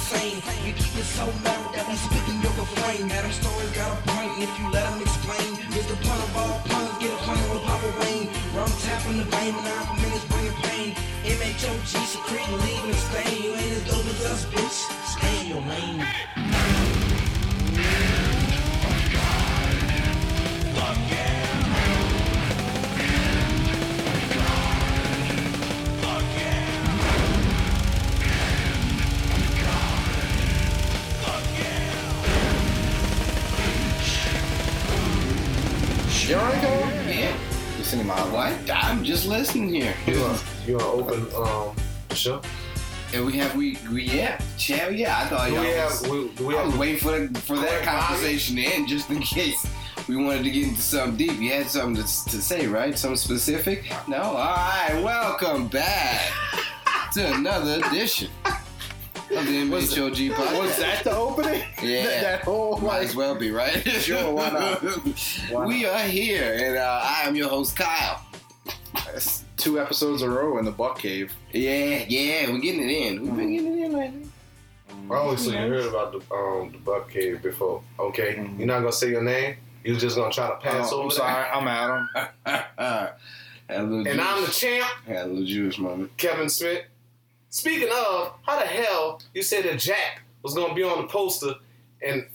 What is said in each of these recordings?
insane. You keep it so loud that we speaking your refrain. Adam Story got a point if you let him explain. It's the pun of all puns, get a pun with Papa Wayne. Rum tapping the vein, 9 minutes bringing pain. MHOG secreting, leaving a stain. You ain't as dope as us, bitch. Stay in your lane. You already go? Yeah. Listening to my What? I'm just listening here. You want to open the show? And yeah. I thought I was waiting for that conversation to end just in case we wanted to get into something deep. You had something to say, right? Something specific? No? All right. Welcome back to another edition of the MHOG podcast. Was that the opening? Yeah. That whole Might as well be, right? Sure, why not? We are here, and I am your host, Kyle. That's 2 episodes in a row in the Buck Cave. Yeah, we're getting it in. We've been getting it in lately. Oh, so you heard about the Buck Cave before? Okay, You're not gonna say your name. You're just gonna try to pass over. I'm sorry, I'm Adam. And I'm the champ. Had a little Jewish moment. Kevin Smith. Speaking of, how the hell you said that Jack was gonna be on the poster, and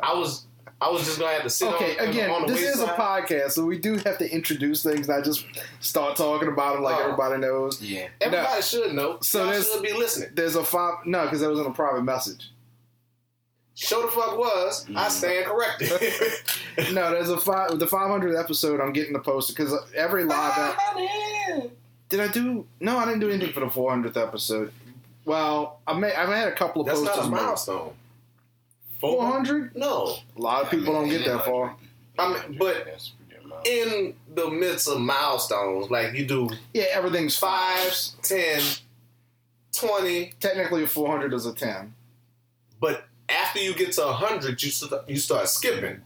I was just gonna have to sit on the this is a wayside? podcast, so we do have to introduce things, not just start talking about them like everybody knows. Yeah. Everybody should know. So Y'all should be listening. There's a because that was in a private message. Show the fuck was. I stand corrected. No, there's the 500th episode. I'm getting the poster because every live. Did I do? No, I didn't do anything for the 400th episode. Well, I've had a couple of That's posters. not a milestone. 400? No. A lot of people don't get that far. I mean, but in the midst of milestones, like you do Yeah, everything's 5, 10, 20. Technically, a 400 is a 10. But after you get to 100, you start skipping.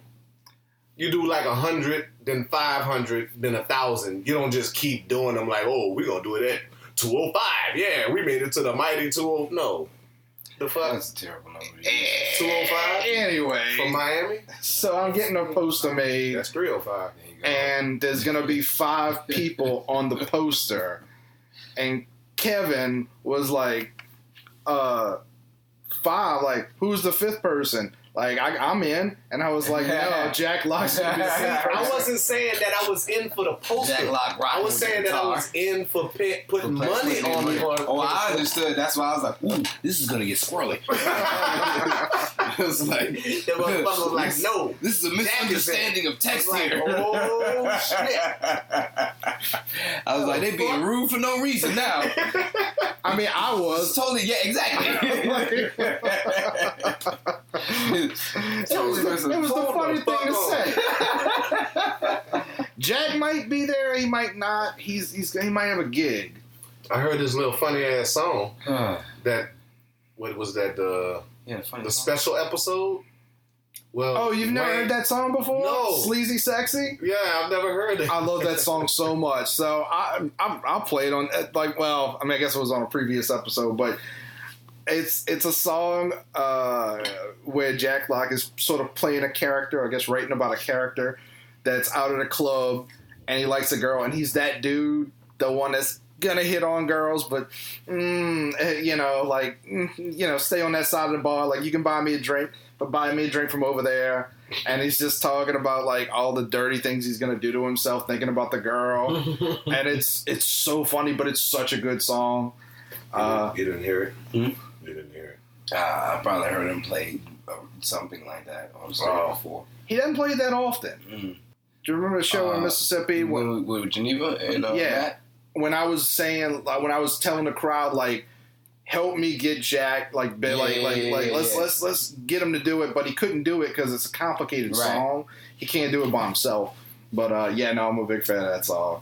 You do like 100, then 500, then 1,000. You don't just keep doing them like, oh, we're going to do it at 205. Yeah, we made it to the mighty 20. No. The fuck? That's a terrible number. 205? Anyway. From Miami? So I'm getting a poster made. That's 305. And there's going to be 5 people on the poster. And Kevin was like, 5, like, who's the 5th person? Like, I'm in. And I was like, no, Jack Locke's going to be the 5th person. I wasn't saying that I was in for the poster. Jack Locke I was saying that I was in for putting money on the poster. Oh, I understood. That's why I was like, ooh, this is going to get squirrely. It was like, the motherfucker was like, no. This is a misunderstanding of text like, here. Oh, shit. I was like, they being rude for no reason now. I mean, I was. Totally, yeah, exactly. It was the funny thing to say. Jack might be there, he might not. He might have a gig. I heard this little funny ass song. That what was that? The special episode. Well, oh, you've never heard that song before? No. Sleazy Sexy? Yeah, I've never heard it. I love that song so much. So I'll play it on I guess it was on a previous episode, but it's a song where Jack Locke is sort of playing a character, I guess writing about a character that's out at a club and he likes a girl and he's that dude, the one that's gonna hit on girls, but stay on that side of the bar. Like, you can buy me a drink, but buy me a drink from over there. And he's just talking about like all the dirty things he's gonna do to himself, thinking about the girl. And it's so funny, but it's such a good song. You didn't hear it? You didn't hear it? I probably heard him play something like that on stage before. He doesn't play that often. Do you remember the show in Mississippi? With Geneva and Matt? When I was saying, like, when I was telling the crowd, like, help me get Jack, let's get him to do it, but he couldn't do it because it's a complicated song. He can't do it by himself. But I'm a big fan of that song.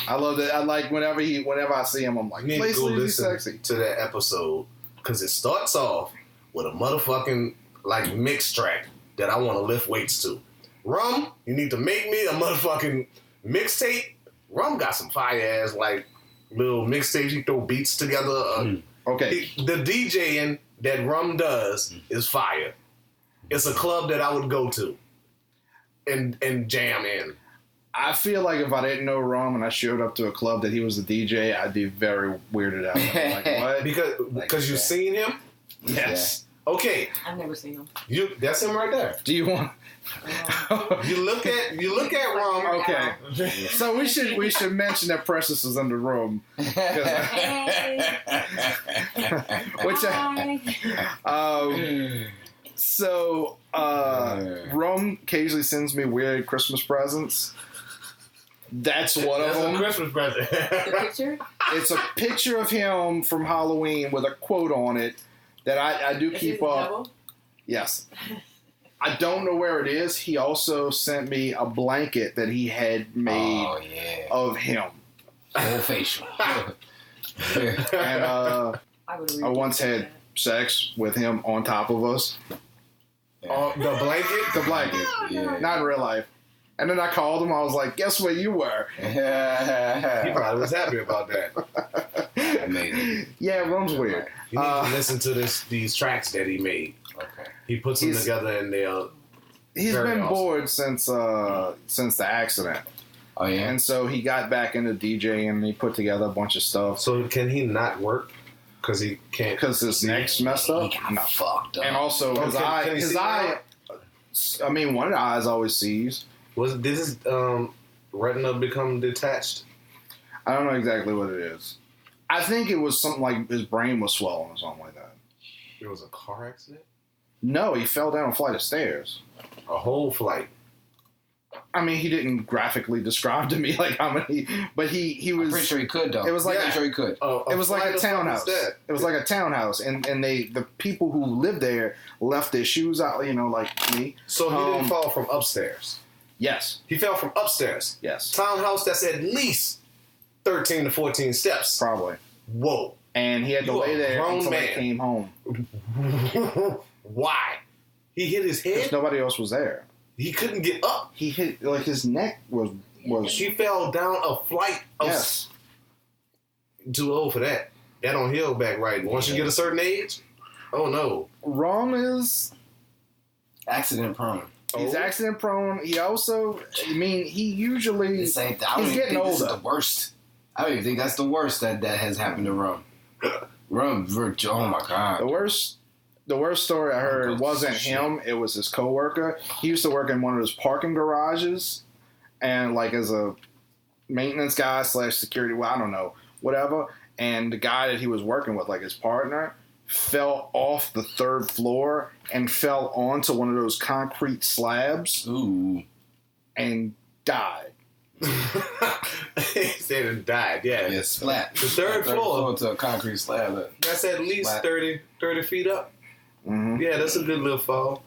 I love that. I like whenever I see him, I'm like, play Sleazy Sexy to that episode because it starts off with a motherfucking like mix track that I want to lift weights to. Rum, you need to make me a motherfucking mixtape. Rum got some fire ass like little mixtapes. He throw beats together. Okay. The DJing that Rum does is fire. It's a club that I would go to and jam in. I feel like if I didn't know Rum and I showed up to a club that he was the DJ, I'd be very weirded out. Like, what? Because you've seen him? Yes. Yeah. Okay. I've never seen him. That's him right there. Do you want? You look at Rum. Okay. So we should mention that Precious is in the room. Hey. Which Rum occasionally sends me weird Christmas presents. That's one of them. A Christmas present. The picture? It's a picture of him from Halloween with a quote on it that I do keep up. Double? Yes. I don't know where it is. He also sent me a blanket that he had made of him. Whole facial. And I once had sex with him on top of us. The blanket? The blanket. Yeah. Not in real life. And then I called him. I was like, guess where you were? He probably was happy about that. Amazing. Yeah, Rum's weird. You need to listen to these tracks that he made. Okay. He puts them together and they're He's been bored since the accident. Oh, yeah? And so he got back into DJing and he put together a bunch of stuff. So can he not work? Because he can't. Because his neck's messed up? He got fucked up. And also his eye, I mean, one of the eyes always sees. Did his retina become detached? I don't know exactly what it is. I think it was something like his brain was swollen or something like that. It was a car accident? No, he fell down a flight of stairs. A whole flight. I mean, he didn't graphically describe to me like how many, but he was. I'm pretty sure he could though. It was like I'm sure he could. It was like a townhouse. It was like a townhouse, and the people who lived there left their shoes out. You know, like me. So he didn't fall from upstairs. Yes. He fell from upstairs. Yes. Townhouse that's at least 13 to 14 steps. Probably. Whoa. And he had to lay there until he came home. Why? He hit his head? Because nobody else was there. He couldn't get up. He hit, like, his neck was. He fell down a flight of. Yes. Too old for that. That don't heal back right. Once you get a certain age, oh no. Rum is Accident prone. He's accident prone. He also, I mean, he usually. He's getting older. This is the worst. I don't even think that's the worst that has happened to Rum. Rum, oh my God. The worst story I heard wasn't him. It was his coworker. He used to work in one of those parking garages, and like as a maintenance guy / security. Well, I don't know, whatever. And the guy that he was working with, like his partner, fell off the 3rd floor and fell onto one of those concrete slabs. Ooh. And died. He said and died, yeah. Yeah, splat. The third floor to a concrete slab. That's at least 30 feet up. Mm-hmm. Yeah, that's a good little fall.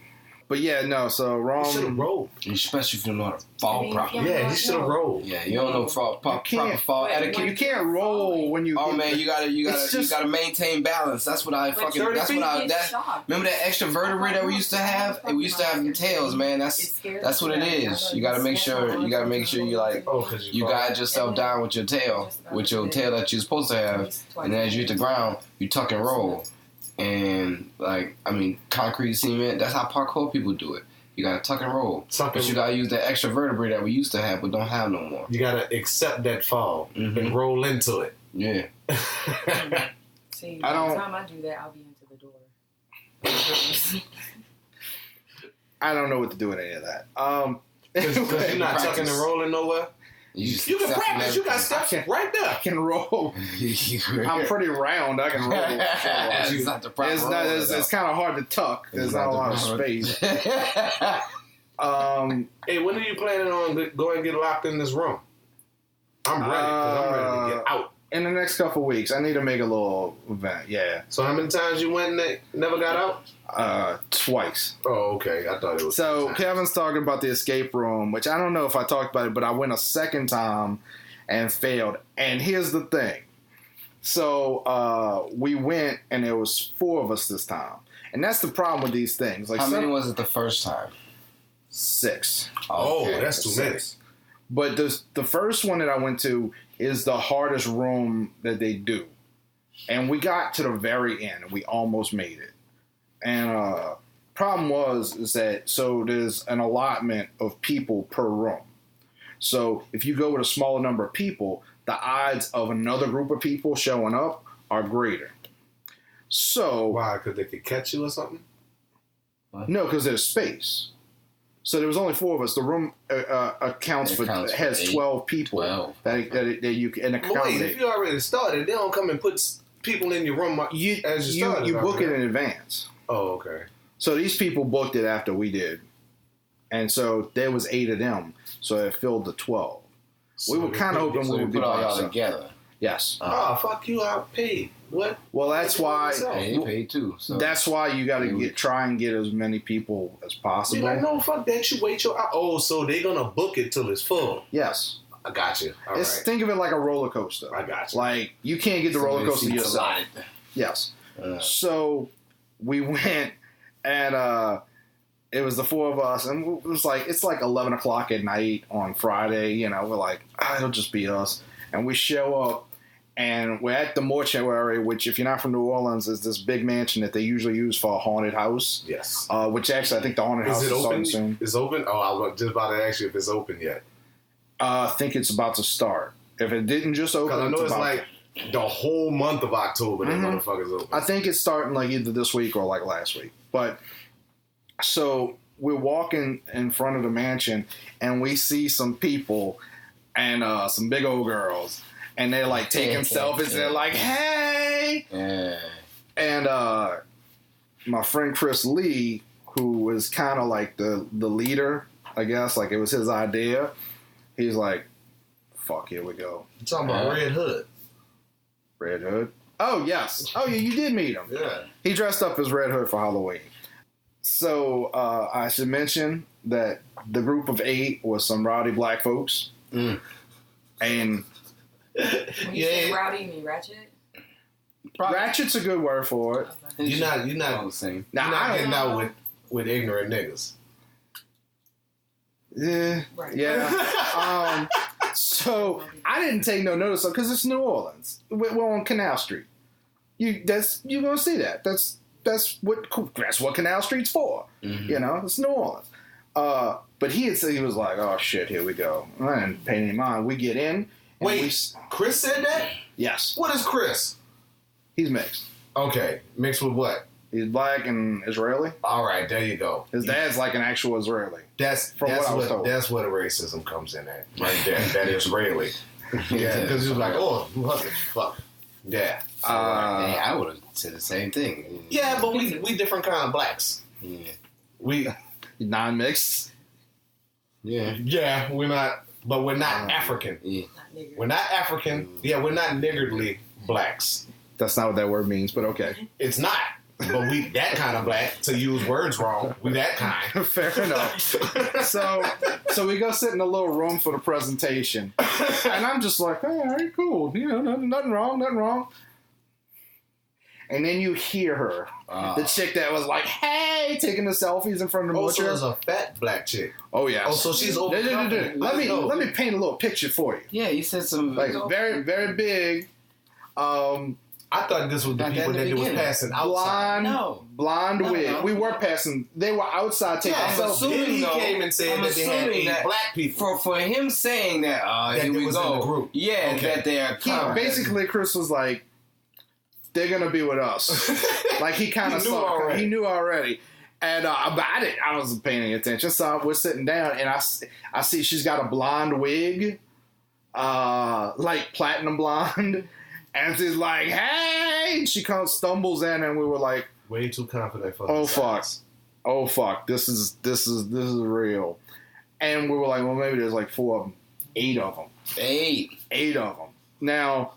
But yeah, no, so Rum He should have rolled. Especially if you don't know how to fall properly. Yeah, he should have rolled. Yeah, you don't know proper fall etiquette. You can't roll when you. Oh man, you gotta maintain balance. That's what I fucking. Remember that extra vertebrae that we used to have? And we used to have the tails, man. That's what it is. You gotta make sure. You gotta make sure you like. You guide yourself down with your tail that you're supposed to have, and then as you hit the ground, you tuck and roll. And like, I mean, concrete cement. That's how parkour people do it. You gotta tuck and roll, but you gotta use that extra vertebrae that we used to have, but don't have no more. You gotta accept that fall and roll into it. Yeah. See, by the time I do that, I'll be into the door. I don't know what to do with any of that. Because you're not tucking and rolling nowhere. You can practice. You got steps right there. I can roll. I'm pretty round. I can roll. It's kind of hard to tuck. There's not a lot of space. Hey, when are you planning on going and get locked in this room? I'm ready because I'm ready to get out. In the next couple weeks, I need to make a little event. Yeah. So how many times you went and never got out? Twice. Oh, okay. I thought it was. So Kevin's talking about the escape room, which I don't know if I talked about it, but I went a second time and failed. And here's the thing. So we went, and there was 4 of us this time, and that's the problem with these things. Like, how many was it the first time? 6. Oh, okay. That's too many. But the first one that I went to is the hardest room that they do. And we got to the very end, and we almost made it. And problem is that so there's an allotment of people per room. So if you go with a smaller number of people, the odds of another group of people showing up are greater. So why? Because they could catch you or something? What? No, because there's space. So there was only 4 of us. The room has 12 people 12. That you can accommodate. Wait, if you already started, they don't come and put people in your room as you started. You book it in advance. Oh, okay. So these people booked it after we did. And so there was 8 of them. So it filled the 12. So we were kind of hoping we would put all y'all together. Yes. Oh, fuck you! I paid. What? Well, that's why. He paid too. So. That's why you got to try and get as many people as possible. Be like, no, fuck that. You wait your. Oh, so they're gonna book it till it's full. Yes. I got you. All right. Think of it like a roller coaster. I got you. Like you can't get the roller coaster yourself. Yes. So we went and it was the 4 of us, and it was like it's like 11 o'clock at night on Friday. You know, we're like, it'll just be us, and we show up. And we're at the mortuary, which, if you're not from New Orleans, is this big mansion that they usually use for a haunted house. Yes. Which actually, I think the haunted house is starting soon. It's open? Oh, I was just about to ask you if it's open yet. I think it's about to start. If it didn't just open, I know it's like the whole month of October that motherfucker's open. I think it's starting like either this week or like last week. But so we're walking in front of the mansion, and we see some people and some big old girls. And they're like taking selfies. And they're like, "Hey!" And my friend Chris Lee, who was kind of like the leader, I guess, like it was his idea. He's like, "Fuck, here we go." You talking about Red Hood? Red Hood? Oh yes. Oh yeah, you did meet him. Yeah. He dressed up as Red Hood for Halloween. So I should mention that the group of 8 was some rowdy black folks, and. When you say rowdy, you mean ratchet? Ratchet's a good word for it. Okay. You're not the same. You're not getting out with ignorant niggas. Yeah. Right. Yeah. So I didn't take no notice of because it's New Orleans. We're on Canal Street. You're gonna see that. That's what Canal Street's for. Mm-hmm. You know, it's New Orleans. But he was like, "Oh shit, here we go." I didn't pay any mind. We get in. Wait, Chris said that? Yes. What is Chris? He's mixed. Okay, mixed with what? He's black and Israeli. All right, there you go. His dad's like an actual Israeli. That's where the racism comes in at, right there. That Israeli. Yeah, because he was like, "Oh, what the fuck." Yeah. I would have said the same thing. Yeah, but we different kind of blacks. Yeah. We non-mixed. Yeah. Yeah, we're not. But we're not African. Yeah. We're not African. Yeah, we're not niggardly blacks. That's not what that word means, but okay. It's not. But we that kind of black, to use words wrong. We that kind. Fair enough. So we go sit in a little room for the presentation. And I'm just like, hey, all right, cool. You know, nothing wrong. And then you hear her. The chick that was like, hey, taking the selfies in front of the mortuary. Oh, so there's a fat black chick. Oh, yeah. Oh, so she's over. Let me paint a little picture for you. Yeah, you said some... Like, very, very big. I thought this was the people that was passing outside. Blonde wig. No. We were passing. They were outside taking selfies. He came and said that they had 8 black people. For him saying that, that here we was go. In the group. Yeah, okay. That they are basically, Chris was like, they're going to be with us. Like, he kind of saw. He knew already. And I wasn't paying any attention. So we're sitting down, and I see she's got a blonde wig, like platinum blonde. And she's like, hey! And she stumbles in, and we were like, way too confident for oh fuck, this is real. And we were like, well, maybe there's like 4 of them. 8 of them. 8 of them. Now,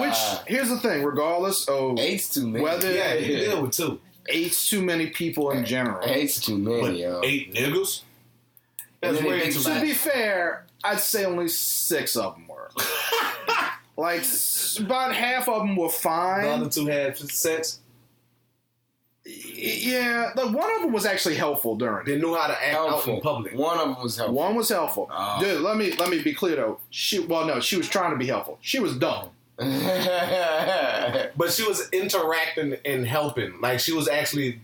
which, here's the thing, regardless of 8's too many. Yeah, you deal with 2. 8's too many people in general. 8's too many, yo. 8 niggas? That's way too many. To be fair, I'd say only 6 of them were. Like, about half of them were fine. The other 2 had sex? Yeah, one of them was actually helpful during. They knew how to act out in public. One of them was helpful. One was helpful. Dude, let me be clear though. She was trying to be helpful. She was dumb. But she was interacting and helping. Like, she was actually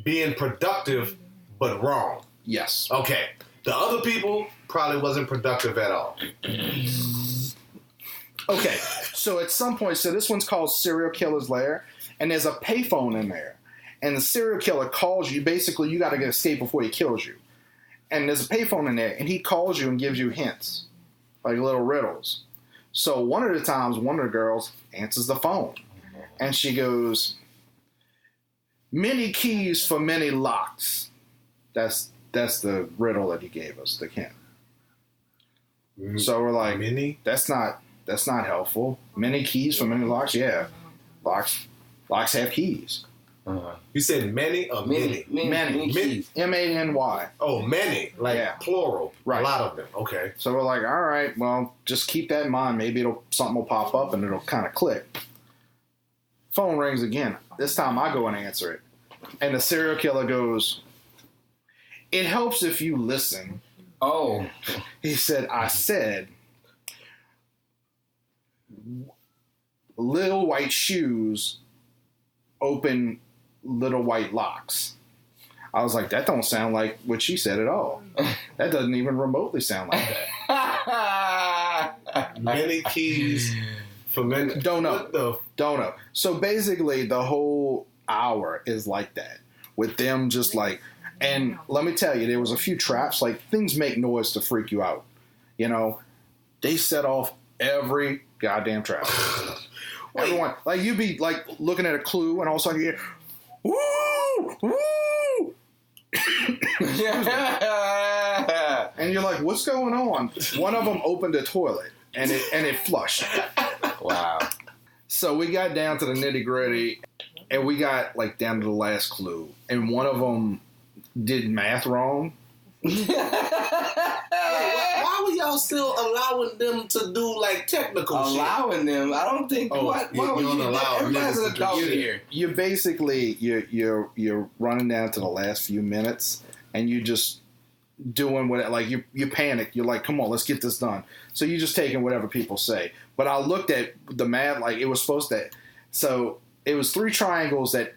being productive, but wrong. Yes. Okay. The other people probably wasn't productive at all. Okay. So at some point, so this one's called Serial Killer's Lair, and there's a payphone in there. And the serial killer calls you. Basically, you got to escape before he kills you. And there's a payphone in there, and he calls you and gives you hints, like little riddles. So one of the times, one of the girls answers the phone, and she goes, "Many keys for many locks." That's the riddle that he gave us, the hint. So we're like, many? That's not helpful. Many keys for many locks? Yeah, locks have keys. You said many or many? Many. Many. M-A-N-Y. Oh, many. Like plural. Right. A lot of them. Okay. So we're like, all right, well, just keep that in mind. Maybe something will pop up and it'll kind of click. Phone rings again. This time I go and answer it. And the serial killer goes, "It helps if you listen." Oh. He said, "I said, little white shoes open little white locks." I was like, that don't sound like what she said at all. That doesn't even remotely sound like that. Many keys for many. Don't know. So basically, the whole hour is like that with them just like, and let me tell you, there was a few traps. Like, things make noise to freak you out. You know, they set off every goddamn trap. Everyone, like, you'd be like looking at a clue, and all of a sudden you hear, "Woo, woo," and you're like, "What's going on?" One of them opened a toilet, and it flushed. Wow. So we got down to the nitty gritty, and we got like down to the last clue, and one of them did math wrong. Why were y'all still allowing them to do like technical allowing shit? them? I don't think. Why would you allow? Everybody's an adult here. You basically you're running down to the last few minutes, and you just doing what, like, you panic. You're like, come on, let's get this done. So you're just taking whatever people say. But I looked at the math, like, it was supposed to. So it was 3 triangles that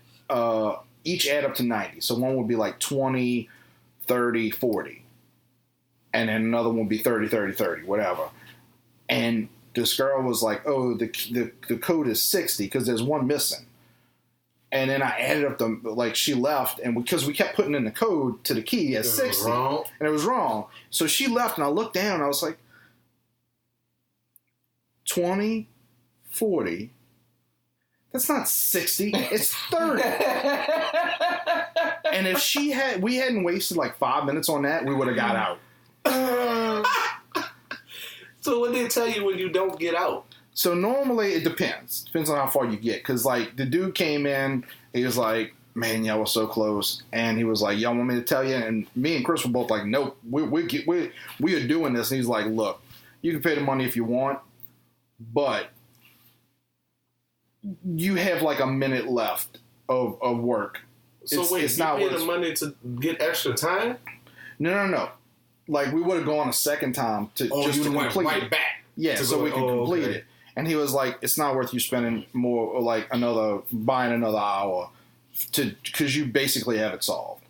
each add up to 90. So one would be like 20, 30, 40. And then another one would be 30, 30, 30, whatever. And this girl was like, oh, the code is 60 because there's one missing. And then I added up like, she left, and because we kept putting in the code to the key as 60. And it was wrong. So she left, and I looked down, and I was like, 20, 40. That's not 60. It's 30. And if we hadn't wasted like 5 minutes on that, we would have got out. So what did they tell you when you don't get out? So normally it depends. Depends on how far you get. Because, like, the dude came in, he was like, man, y'all were so close. And he was like, y'all want me to tell you? And me and Chris were both like, nope, we are doing this. And he's like, look, you can pay the money if you want, but you have like a minute left of work. So it's not pay the money to get extra time? No. Like, we would have gone a second time to just to complete right it. back. Yeah, so we could complete it. And he was like, it's not worth you spending more, or like buying another hour because you basically have it solved.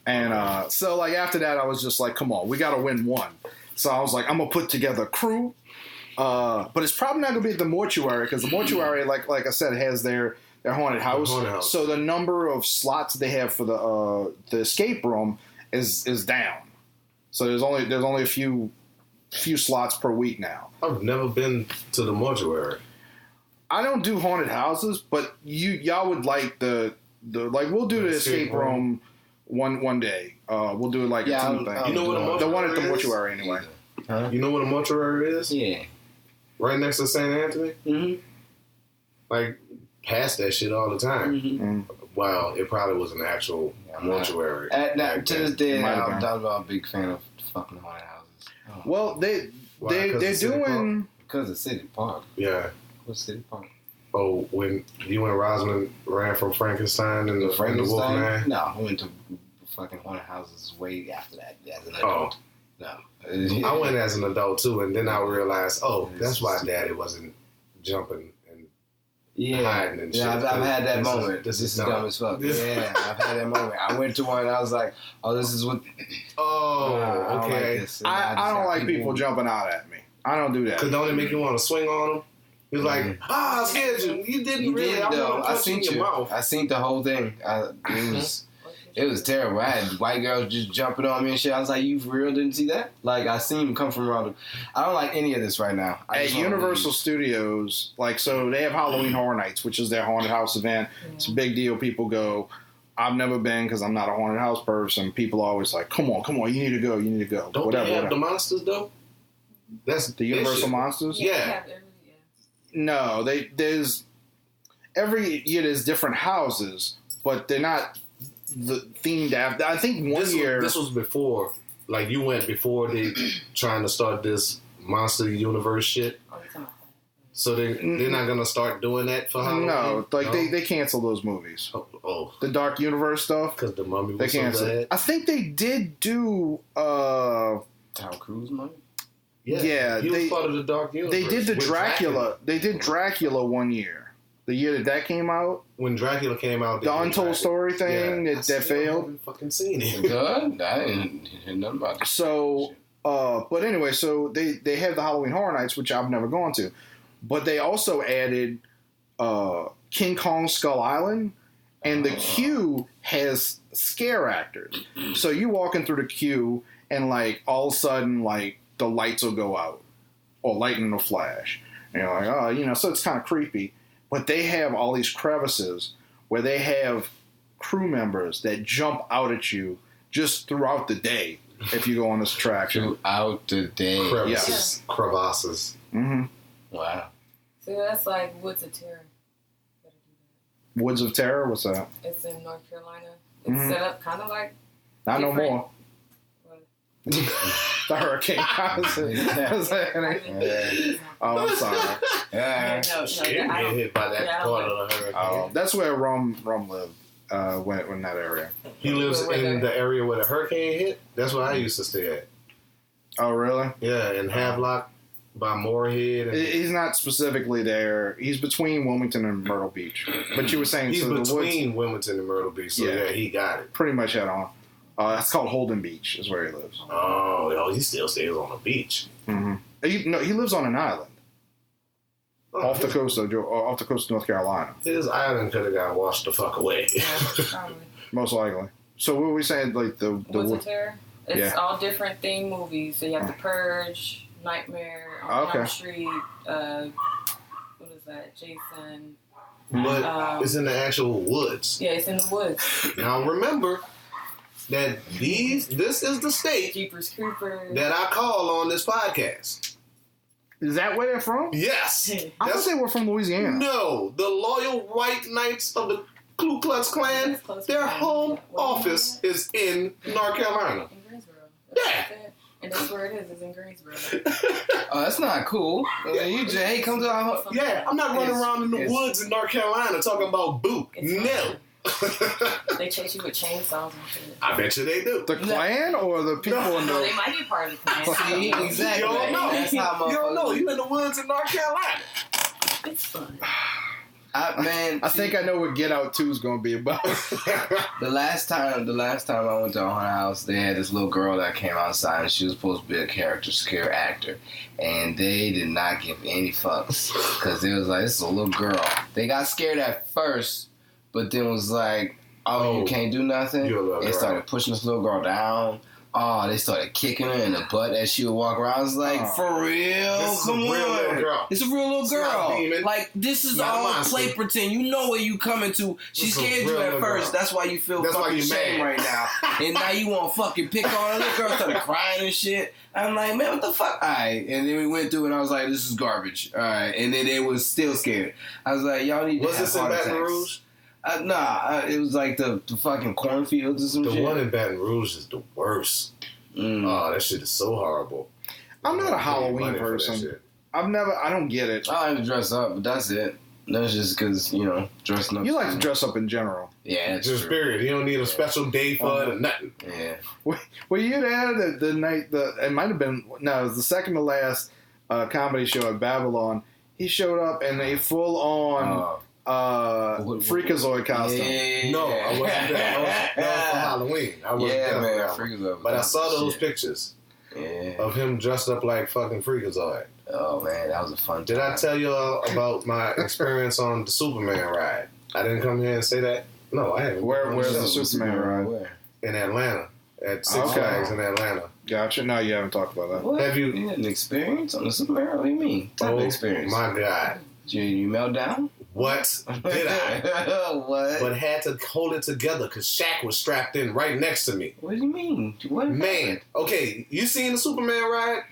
And so, like, after that, I was just like, come on, we got to win one. So I was like, I'm going to put together a crew. But it's probably not going to be at the mortuary, because the mortuary, like I said, has their haunted house. So the number of slots they have for the escape room is down. So there's only a few slots per week now. I've never been to the mortuary. I don't do haunted houses, but y'all would like the like, we'll do the escape room one day. We'll do it like a team thing. You know what a mortuary is? The one at the mortuary anyway. Huh? You know what a mortuary is? Yeah. Right next to St. Anthony? Mm-hmm. Like, past that shit all the time. Mm-hmm. Wow, it probably was an actual mortuary. To this day, I'm a big fan of fucking haunted houses. Oh. Well, they're doing... Because of City Park. Yeah. What's City Park? Oh, when you and Rosamund ran from Frankenstein and the Wolfman? No, I went to fucking haunted houses way after that as an adult. No. I went as an adult too, and then I realized, oh, that's why Daddy wasn't jumping and hiding and shit. I've had that moment. This is dumb as fuck. Yeah, I've had that moment. I went to one and I was like, oh, this is what. Oh, okay. I don't like people jumping out at me. I don't do that. Because don't it make you want to swing on them? He's like, I scared you. You didn't really. Did, though. I seen your mouth. I seen the whole thing. It was terrible. I had white girls just jumping on me and shit. I was like, you for real didn't see that? Like, I seen them come from around. I don't like any of this right now. At Universal Studios, like, so they have Halloween Horror Nights, which is their haunted house event. It's a big deal. People go. I've never been because I'm not a haunted house person. People are always like, come on, you need to go. Don't they have the monsters, though? That's the Universal Monsters? Yeah. No, there's every year there's different houses, but they're not themed after. I think this was before, like you went before they trying to start this Monster Universe shit. So they're not gonna start doing that for Halloween? No, they canceled those movies. Oh. The Dark Universe stuff. Because the Mummy was so bad. I think they did do Tom Cruise Mummy? Yeah, he was part of the Dark Universe. They did the Dracula. They did Dracula one year. The year that came out. When Dracula came out. The Untold Story thing that failed. I haven't fucking seen it. Good? I didn't hear nothing about it. So, but anyway, so they have the Halloween Horror Nights, which I've never gone to. But they also added King Kong Skull Island. And the queue has scare actors. So you walking through the queue and like all of a sudden like the lights will go out or lightning will flash. And you're like, oh, so it's kind of creepy. But they have all these crevices where they have crew members that jump out at you just throughout the day if you go on this attraction. Throughout the day. Crevices. Yeah. Crevasses. Mm-hmm. Wow. So that's like Woods of Terror. Woods of Terror? What's that? It's in North Carolina. It's set up kind of like... Not no more. The hurricane. Oh, I'm sorry. Yeah. No, get hit by that part of the hurricane. Oh, that's where Rum lived. Went in that area. He lives in the area where the hurricane hit. That's where I used to stay at. Oh, really? Yeah, in Havelock by Moorhead. He's not specifically there. He's between Wilmington and Myrtle Beach. But you were saying he's between Wilmington and Myrtle Beach. So yeah, he got it pretty much head on. It's called Holden Beach, is where he lives. Oh, he still stays on the beach. Mm-hmm. He lives on an island off the coast of North Carolina. His island could have got washed the fuck away. Most likely. So what were we saying? Like the Woods of Terror? It's all different themed movies. So you have The Purge, Nightmare on Elm Street. What is that? Jason. But it's in the actual woods. Yeah, it's in the woods. Now remember that this is the state Jeepers Creepers that I call on this podcast. Is that where they're from? Yes. I thought they were from Louisiana. No, the Loyal White Knights of the Ku Klux Klan, their home office is in North Carolina. In Greensboro. Yeah. And that's where it is. It's in Greensboro. Oh, that's not cool. Hey, come to our home. Yeah, I'm not running around in the woods in North Carolina talking about boot. No. They chase you with chainsaws and shit. I bet you they do. The Klan or the people in the... No, they might be part of the Klan. Exactly. You don't know. You don't know. You in the woods in North Carolina. It's fun. I think I know what Get Out 2 is going to be about. The last time I went to a haunted house, they had this little girl that came outside, and she was supposed to be a scare actor, and they did not give any fucks because it was like, this is a little girl. They got scared at first, but then was like, oh, you can't do nothing. They started pushing this little girl down. Oh, they started kicking her in the butt as she would walk around. I was like, for real? Come on. It's a real little girl. Like, this is all play pretend. You know where you coming to. She scared you at first. That's why you feel fucking shame right now. And now you want to fucking pick on her. Little girl started crying and shit. I'm like, man, what the fuck? All right. And then we went through it, and I was like, this is garbage. All right. And then they was still scared. I was like, y'all need to have heart attacks. Was this in Baton Rouge? It was like the fucking cornfields or some shit. The one in Baton Rouge is the worst. Oh, that shit is so horrible. I'm not a Halloween person. I don't get it. I like to dress up, but that's it. No, it's just because, dressing up. You like to dress up in general. Yeah, it's just true. period. You don't need a special day for it or nothing. Yeah. Were you there the night, it might have been, no, it was the second to last comedy show at Babylon. He showed up in a full-on Freakazoid costume. Yeah. No, I wasn't there. That was for Halloween. I wasn't there for that one. But I saw those pictures of him dressed up like fucking Freakazoid. Oh, man, that was a fun time. Did I tell you all about my experience on the Superman ride? I didn't come here and say that? No, I haven't. Where's the Superman ride? Where? In Atlanta. At Six Flags in Atlanta. Gotcha. No, you haven't talked about that. What? Have you... You had an experience on the Superman? What do you mean? What type of experience? My God. Did you melt down? What did I? What? But had to hold it together because Shaq was strapped in right next to me. What do you mean? What? Man, okay, you seen the Superman ride?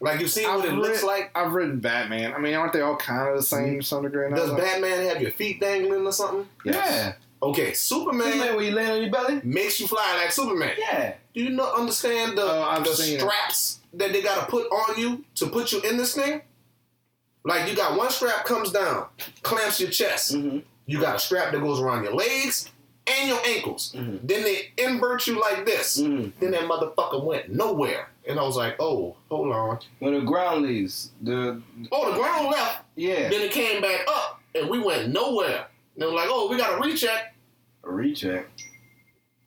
Like, you seen what it looks like? I've ridden Batman. I mean, aren't they all kind of the same to some degree? Does Batman have your feet dangling or something? Yes. Yeah. Okay, Superman where you lay on your belly? makes you fly like Superman. Yeah. Do you not understand the straps that they got to put on you to put you in this thing? Like, you got one strap comes down, clamps your chest. Mm-hmm. You got a strap that goes around your legs and your ankles. Mm-hmm. Then they invert you like this. Mm-hmm. Then that motherfucker went nowhere. And I was like, oh, hold on. When the ground leaves, the ground left. Yeah. Then it came back up, and we went nowhere. And they were like, oh, we got to recheck. A recheck.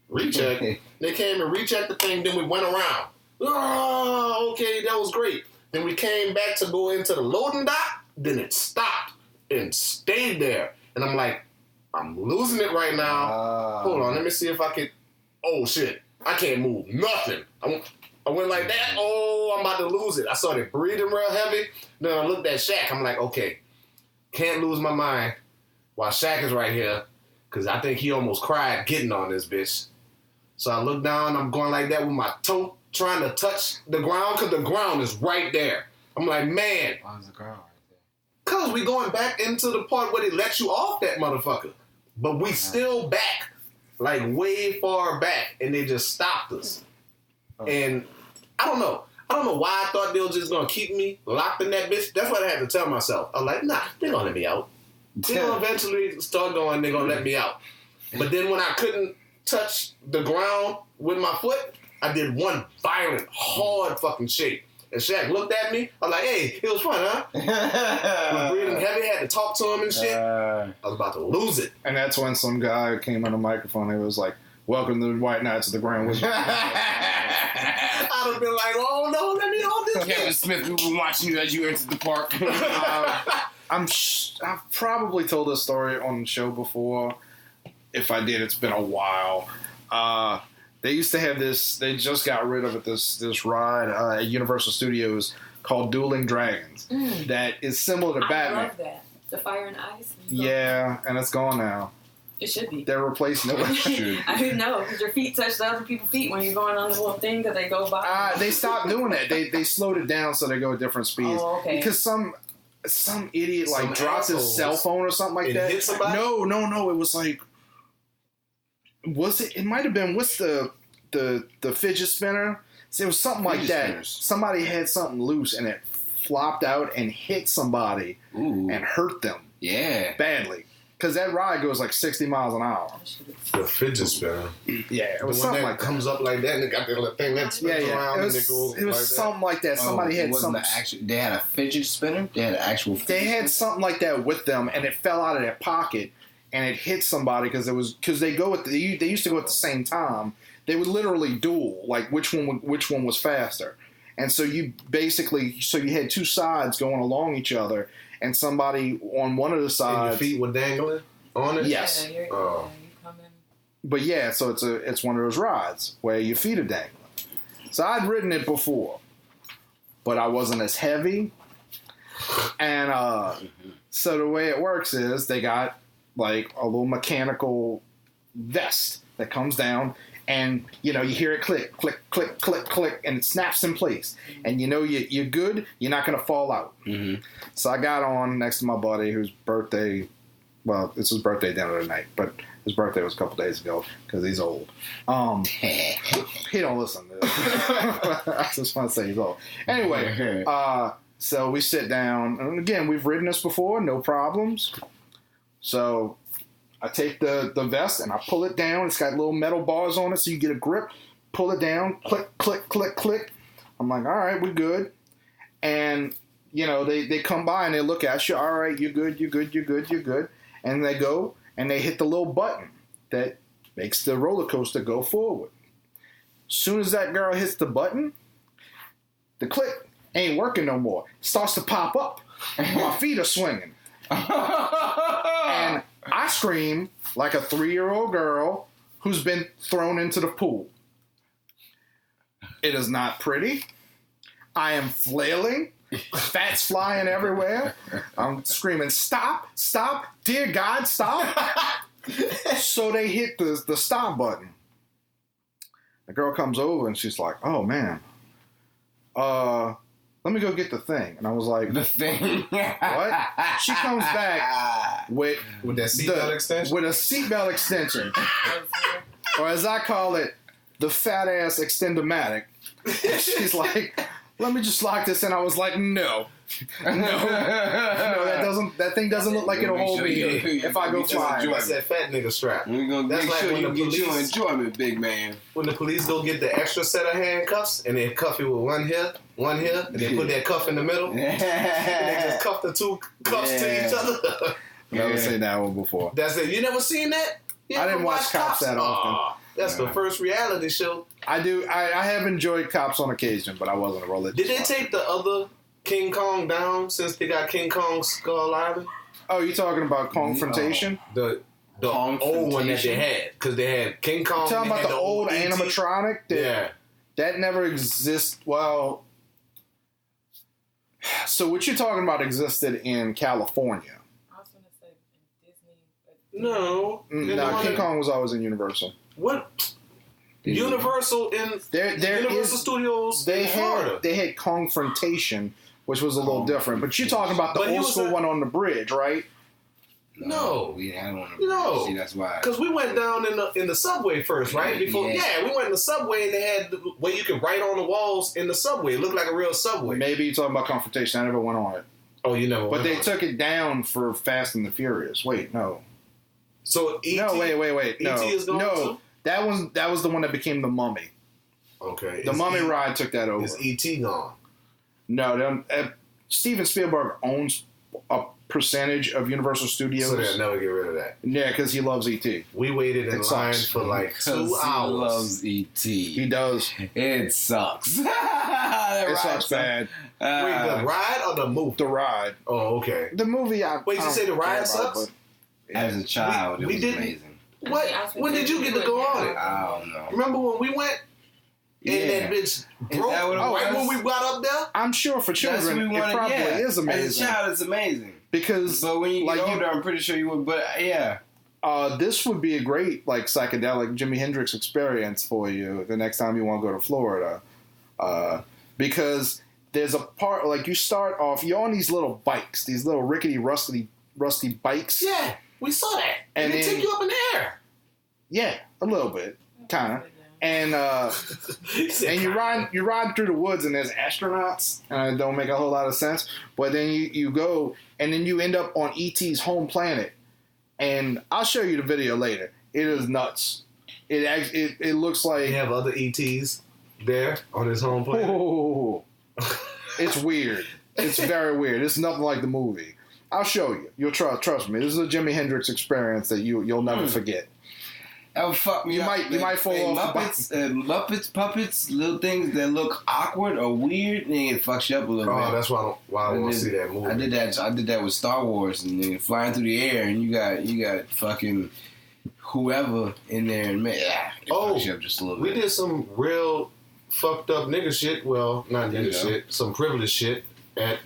Recheck. They came and rechecked the thing, then we went around. Oh, okay, that was great. Then we came back to go into the loading dock, then it stopped and stayed there. And I'm like, I'm losing it right now. Hold on, let me see if I can. Oh, shit. I can't move nothing. I went like that. Oh, I'm about to lose it. I started breathing real heavy. Then I looked at Shaq. I'm like, okay, can't lose my mind while Shaq is right here, because I think he almost cried getting on this bitch. So I look down. I'm going like that with my toe, trying to touch the ground, because the ground is right there. I'm like, man. Why is the ground right there? Because we going back into the part where they let you off that motherfucker. But we still back, like way far back, and they just stopped us. And I don't know why I thought they were just going to keep me locked in that bitch. That's what I had to tell myself. I was like, nah, they're going to let me out. They're going to eventually start going, they're going to let me out. But then when I couldn't touch the ground with my foot, I did one violent, hard fucking shake. And Shaq looked at me. I was like, hey, it was fun, huh? I was breathing heavy, had to talk to him and shit. I was about to lose it. And that's when some guy came on the microphone and was like, welcome to the White Knights of the Grand Wizard. I'd have been like, oh no, let me hold this. Kevin Smith, we were watching you as you entered the park. I've probably told this story on the show before. If I did, it's been a while. They used to have this. They just got rid of it. This ride at Universal Studios called Dueling Dragons. That is similar to Batman. I love that. The Fire and Ice. Yeah, and it's gone now. It should be. They're replacing it. I didn't know, because your feet touch the other people's feet when you're going on the little thing that they go by. They stopped doing that. They slowed it down so they go at different speeds. Oh, okay. Because some idiot dropped his cell phone or something like that. Hit somebody? No. It was like, it might have been, what's the fidget spinner? So it was something like that. Spinners. Somebody had something loose and it flopped out and hit somebody and hurt them. Yeah. Badly. Because that ride goes like 60 miles an hour. The fidget spinner. Yeah, it was the one something that like that. comes up like that and it got that little thing that spins around It was, and it goes it was like something like that. Somebody had something. They had a fidget spinner? They had an actual fidget They had something like that with them, and it fell out of their pocket, and it hit somebody because they go at they used to go at the same time. They would literally duel, like which one was faster, and so you had two sides going along each other, and somebody on one of the sides. And your feet were dangling on it. Yes. Yeah, you come in. But yeah, so it's one of those rides where your feet are dangling. So I'd ridden it before, but I wasn't as heavy. And so the way it works is they got like a little mechanical vest that comes down, and you hear it click, click, click, click, click, and it snaps in place. And you're good. You're not going to fall out. Mm-hmm. So I got on next to my buddy whose birthday. Well, it's his birthday dinner tonight, but his birthday was a couple days ago because he's old. He don't listen to this. I just want to say he's old. Anyway, so we sit down, and again, we've ridden this before, no problems. So I take the vest and I pull it down. It's got little metal bars on it so you get a grip. Pull it down. Click, click, click, click. I'm like, all right, we're good. And, you know, they come by and they look at you. All right, you're good, you're good, you're good, you're good. And they go and they hit the little button that makes the roller coaster go forward. As soon as that girl hits the button, the click ain't working no more. It starts to pop up. My feet are swinging. And I scream like a 3-year-old girl who's been thrown into the pool. It is not pretty. I am flailing. Fat's flying everywhere. I'm screaming, stop, stop, dear God, stop. So they hit the stop button. The girl comes over and she's like, oh man, let me go get the thing. And I was like, the thing? What? She comes back with that seatbelt extension? With a seatbelt extension. Or as I call it, the fat ass extend-o-matic. She's like, let me just lock this in. I was like, no, that thing doesn't look like it'll hold me if I go flying. That's that fat nigga strap. We're gonna That's make like sure when you the get police, your enjoyment, big man. When the police go get the extra set of handcuffs and they cuff you with one here, and they put that cuff in the middle, and they just cuff the two cuffs to each other. Never seen that one before. That's it. You never seen that? I didn't watch Cops that often. That's the first reality show. I have enjoyed Cops on occasion, but I wasn't a religious. Did they take the other King Kong down since they got King Kong Skull Island? Oh, you talking about Confrontation? The old one that they had, because they had King Kong. You're talking about the old animatronic? That never exists. Well, so what you're talking about existed in California. I was going to say Disney. No, King Kong was always in Universal. What? Universal in Universal Studios they in Florida. had Confrontation, which was a little different. But you're talking about the old school one on the bridge, right? No, we had one. No, see, that's why. Because we went down in the subway first, right? Before, we went in the subway and they had where you could write on the walls in the subway. It looked like a real subway. Maybe you're talking about Confrontation. I never went on it. Oh, you never. But they took it down for Fast and the Furious. Wait, no. So E.T. No, wait. No, E.T. is gone too? That was the one that became the Mummy. Okay. The Mummy ride took that over. Is E.T. gone? No, Steven Spielberg owns a percentage of Universal Studios. So they'll never get rid of that. Yeah, because he loves E.T. We waited in line for like 2 hours. He loves E.T. He does. It sucks. It sucks bad. Wait, the ride or the movie? The ride. Oh, okay. The movie, Wait, you say the ride sucks? As a child, it was amazing. What? When did you get to go on it? I don't know. Remember when we went? And that bitch broke right when we got up there? I'm sure for children, it probably is amazing. As a child, it's amazing. Because, but when you get older, I'm pretty sure you would. But yeah. This would be a great psychedelic Jimi Hendrix experience for you the next time you want to go to Florida. Because there's a part, you start off, you're on these little bikes, these little rickety, rusty bikes. Yeah. We saw that. And they take you up in the air. Yeah, a little bit. Kind of. And you ride through the woods and there's astronauts. And it don't make a whole lot of sense. But then you go and then you end up on E.T.'s home planet. And I'll show you the video later. It is nuts. It looks like... They have other E.T.s there on his home planet? Oh, it's weird. It's very weird. It's nothing like the movie. I'll show you. You'll trust me. This is a Jimi Hendrix experience that you'll never forget. Oh fuck me! You might fall off. Muppets, puppets, little things that look awkward or weird, and it fucks you up a little bit. Oh, that's why I want to see that movie. I did that with Star Wars, and then flying through the air, and you got fucking whoever in there, and man, it fucks you up just a little bit. We did some real fucked up nigga shit. Well, not nigga shit, some privileged shit at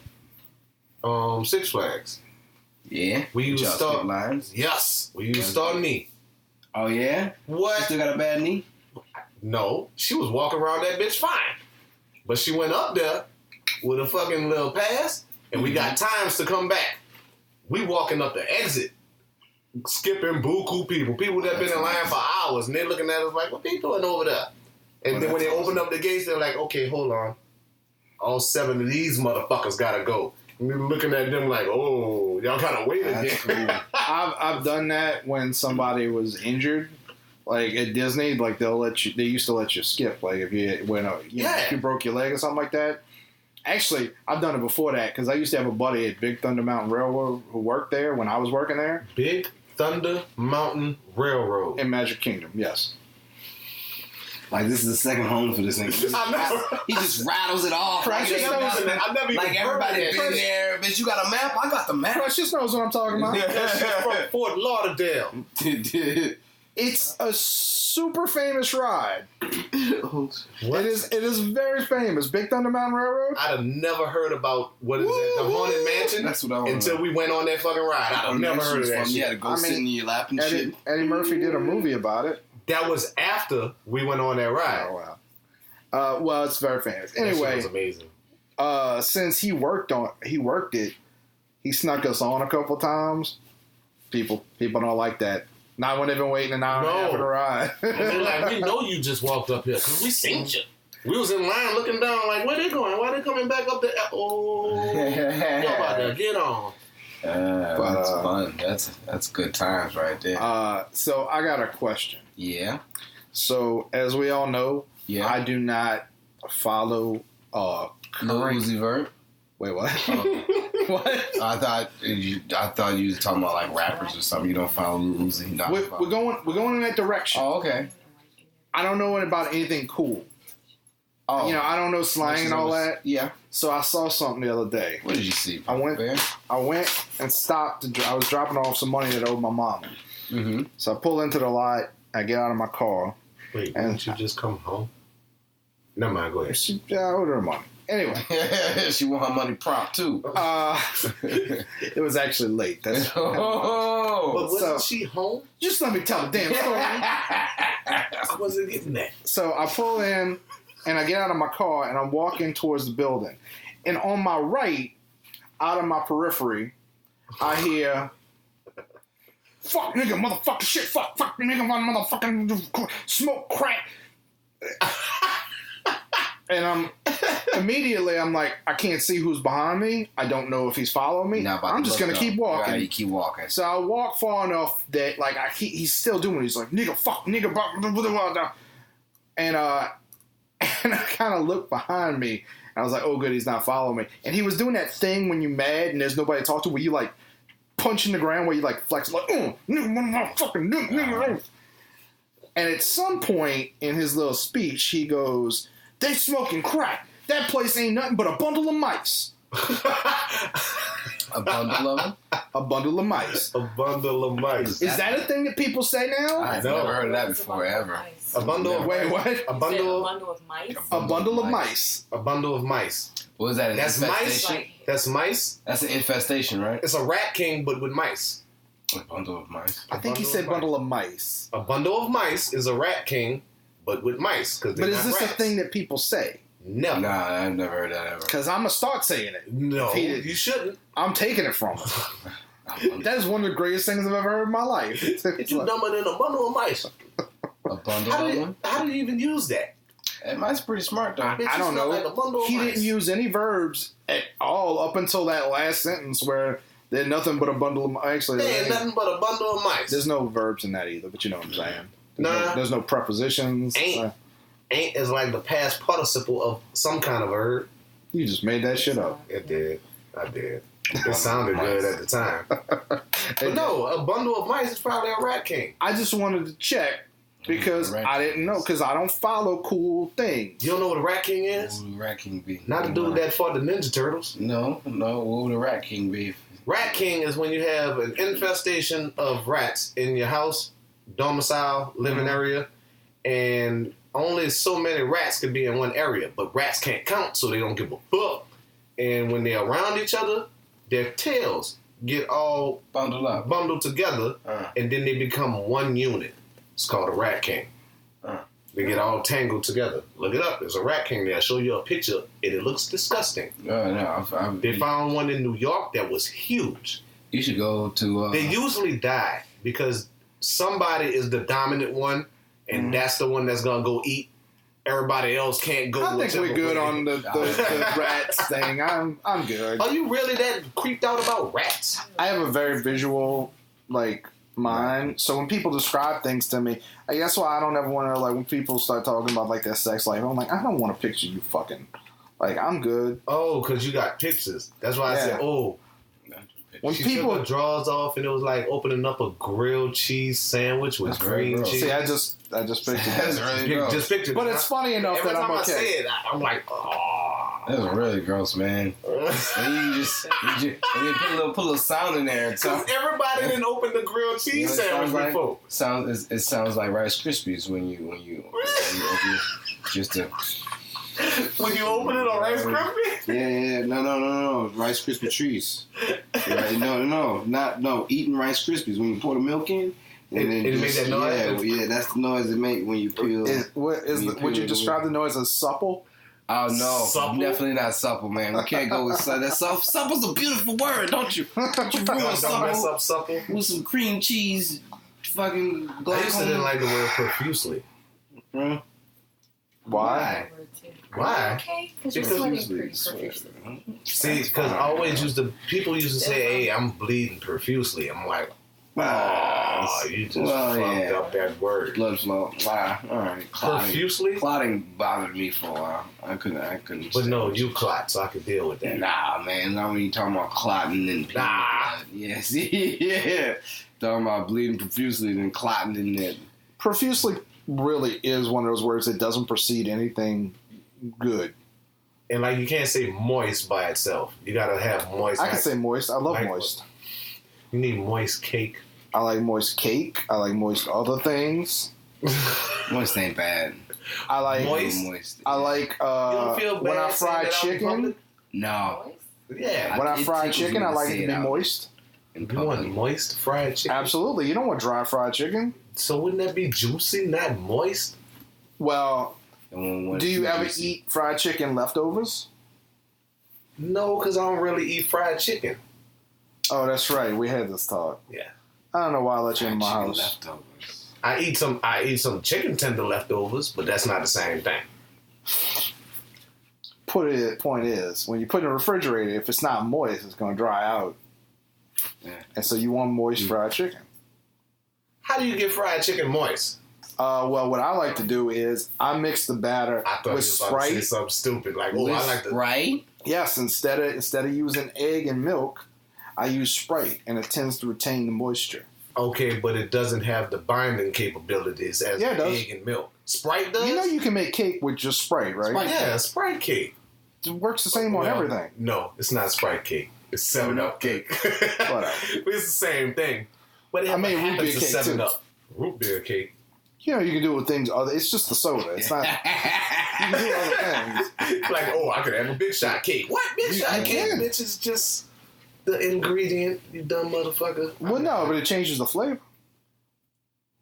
Six Flags. Yeah. We used to start lines. Yes. We used to start knee. Oh yeah? What? She still got a bad knee? No. She was walking around that bitch fine. But she went up there with a fucking little pass and we got times to come back. We walking up the exit. Skipping buku people that been in line for hours and they looking at us like, what they doing over there? And then when they open up the gates, they're like, okay, hold on. All 7 of these motherfuckers gotta go. We're looking at them like, oh, y'all kind of waited again. Cool. I've done that when somebody was injured, like at Disney. Like they used to let you skip. Like if you if you broke your leg or something like that. Actually, I've done it before that because I used to have a buddy at Big Thunder Mountain Railroad who worked there when I was working there. Big Thunder Mountain Railroad in Magic Kingdom, yes. Like this is the second home for this nigga. He just rattles it off. I've never even like everybody been there. Bitch, you got a map? I got the map. Precious knows what I'm talking about. She's from Fort Lauderdale. It's a super famous ride. What? It is very famous. Big Thunder Mountain Railroad. I'd have never heard about what is it, the Haunted Mansion? That's what I want until we went on that fucking ride. I'd have never heard of that shit. You had to go sit in your lap and shit. Eddie Murphy did a movie about it. That was after we went on that ride. Oh wow. Well, it's very famous. Anyway, that shit was amazing. Since he worked it, he snuck us on a couple times. People don't like that. Not when they've been waiting an hour and a half for the ride. They're like, we know you just walked up here because we seen you. We was in line looking down like, where they going? Why they coming back up there? Oh, y'all about to get on. That's fun. That's good times right there. So I got a question. Yeah. So as we all know, I do not follow Lil Uzi Vert. Wait, what? What? I thought you was talking about like rappers or something. You don't follow Lil Uzi. We're going in that direction. Oh, okay. I don't know about anything cool. Oh, I don't know slang and all that. Yeah. So I saw something the other day. What did you see? I went and stopped. I was dropping off some money that I owed my mom. Mm-hmm. So I pull into the lot. I get out of my car. Wait, didn't you just come home? Never mind. Go ahead. I owed her money. Anyway. She want her money prompt too. It was actually late. That's but wasn't she home? Just let me tell the damn story. I wasn't getting that. So I pull in and I get out of my car and I'm walking towards the building. And on my right, out of my periphery, I hear, fuck nigga, motherfucker, shit, fuck nigga, motherfucking smoke crack. And I'm like, I can't see who's behind me. I don't know if he's following me. I'm just gonna keep walking. Right, you keep walking. So I walk far enough that like he's still doing it. He's like, nigga, fuck, nigga, blah, blah, blah, blah. And I kind of looked behind me. And I was like, oh good, he's not following me. And he was doing that thing when you're mad and there's nobody to talk to, where you like punch in the ground, where you like flex like, nigga, motherfucking nigga. And at some point in his little speech, he goes, they smoking crack. That place ain't nothing but a bundle of mice. A bundle of them? A bundle of mice. A bundle of mice. Is that a thing that people say now? I've never heard of that before, ever. A bundle of wait, what? A bundle of mice. A bundle of mice. A bundle of mice. What is that? An That's infestation? mice. That's mice. That's an infestation, right? It's a rat king, but with mice. A bundle of mice. I think he said bundle of mice. A bundle of mice is a rat king, but with mice. But is this a thing that people say? Never. Nah, I've never heard that ever. Because I'm going to start saying it. No, you shouldn't. I'm taking it from him. That is one of the greatest things I've ever heard in my life. It's dumber than a bundle of mice. A bundle of them? How do you even use that? That mice pretty smart, though. I don't know. Like he didn't use any verbs at all up until that last sentence where there's nothing but a bundle of mice. Actually, there ain't nothing but a bundle of mice. There's no verbs in that either, but you know what I'm saying. There's no prepositions. Ain't is like the past participle of some kind of verb. You just made that shit up. It did. I did. It sounded good at the time. But no, a bundle of mice is probably a rat king. I just wanted to check because I didn't know, because I don't follow cool things. You don't know what a rat king is? What would a rat king be? Not the dude that fought the Ninja Turtles. No. What would a rat king be? Rat king is when you have an infestation of rats in your house, domicile, living area, and only so many rats can be in one area, but rats can't count, so they don't give a fuck. And when they're around each other, their tails get all bundled together, and then they become one unit. It's called a rat king. They get all tangled together. Look it up. There's a rat king there. I'll show you a picture, and it looks disgusting. They found one in New York that was huge. You should go to... They usually die because somebody is the dominant one, and that's the one that's going to go eat. everybody else can't go. I think we're good on the rats thing. I'm good. Are you really that creeped out about rats? I have a very visual mind, so when people describe things to me, I guess why I don't ever want to when people start talking about their sex life. I'm like, I don't want to picture you fucking. I'm good. Oh, because you got pictures. That's why I said, oh. When she people took her drawers off and it was like opening up a grilled cheese sandwich with green cheese. See, I just pictured That's really gross. Just pictured. But it's funny enough that I'm okay. Every time I say it, I'm like, oh. That was really gross, man. And you put a little sound in there. Because everybody didn't open the grilled cheese sandwich before. It sounds like Rice Krispies when you open it. Just to... When you open it on Rice Krispies? Yeah. No. Rice Krispie trees. Right? No. Eating Rice Krispies when you pour the milk in. And then it made that noise? Yeah, that's the noise it makes when you peel. Would you describe the noise as supple? Oh, no. Supple? Definitely not supple, man. We can't go with supple. Supple's a beautiful word, don't you? Don't you ruin Don't mess up supple. with some cream cheese, fucking I used to didn't like the word profusely. Hmm? Why? Why? Okay, because See, because people used to say, hey, I'm bleeding profusely. I'm like, oh, you just fucked up that word. Blood flow. Wow. All right. Profusely? Clotting bothered me for a while. I couldn't. But no, you clot, so I could deal with that. Nah, man. Not when you talking about clotting and people. Nah. Yes. Yeah. Talking about bleeding profusely and clotting in that. Profusely really is one of those words that doesn't precede anything good. And you can't say moist by itself. You gotta have moist. I can say moist. I love moist. You need moist cake. I like moist cake. I like moist other things. Moist ain't bad. I like moist. I like you don't feel bad when I fry chicken. No. Yeah. When I fry chicken, I like it to be moist. You want moist fried chicken? Absolutely. You don't want dry fried chicken. So wouldn't that be juicy, not moist? Well, do you ever eat fried chicken leftovers? No, because I don't really eat fried chicken. Oh, that's right. We had this talk. Yeah. I don't know why I let you in my house. Leftovers. I eat some chicken tender leftovers, but that's not the same thing. Point is, when you put it in the refrigerator, if it's not moist, it's going to dry out. Yeah. And so you want moist fried chicken. How do you get fried chicken moist? Well, what I like to do is I mix the batter I thought with you was about to say Sprite. something stupid. I like the Sprite? Yes, instead of using egg and milk, I use Sprite, and it tends to retain the moisture. Okay, but it doesn't have the binding capabilities as it does. egg and milk. Sprite does? You know you can make cake with just Sprite, right? Sprite cake. It works the same on everything. No, it's not Sprite cake. It's 7-Up cake. Whatever. It's the same thing. But I made root beer cake 7-Up. Root beer cake. You know, you can do it with things other. It's just the soda. It's not. You can do other things. I could have a Big Shot cake. What Big Shot cake? Bitch, is just the ingredient. You dumb motherfucker. Well, no, but it changes the flavor.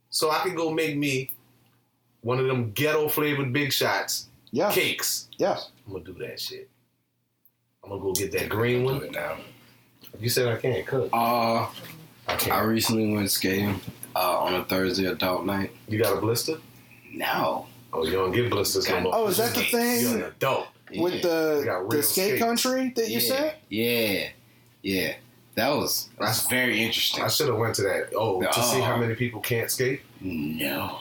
So I could go make me one of them ghetto flavored Big Shots. Yeah. Cakes. Yes. I'm gonna do that shit. I'm gonna go get that green one. Do it now. You said I can't cook. I can't. recently went skating on a Thursday adult night. You got a blister? No. Oh, you don't get blisters no more. Oh, is that the thing? You're an adult. With the skate country that you said? Yeah. That's very interesting. I should have went to that. To see how many people can't skate? No.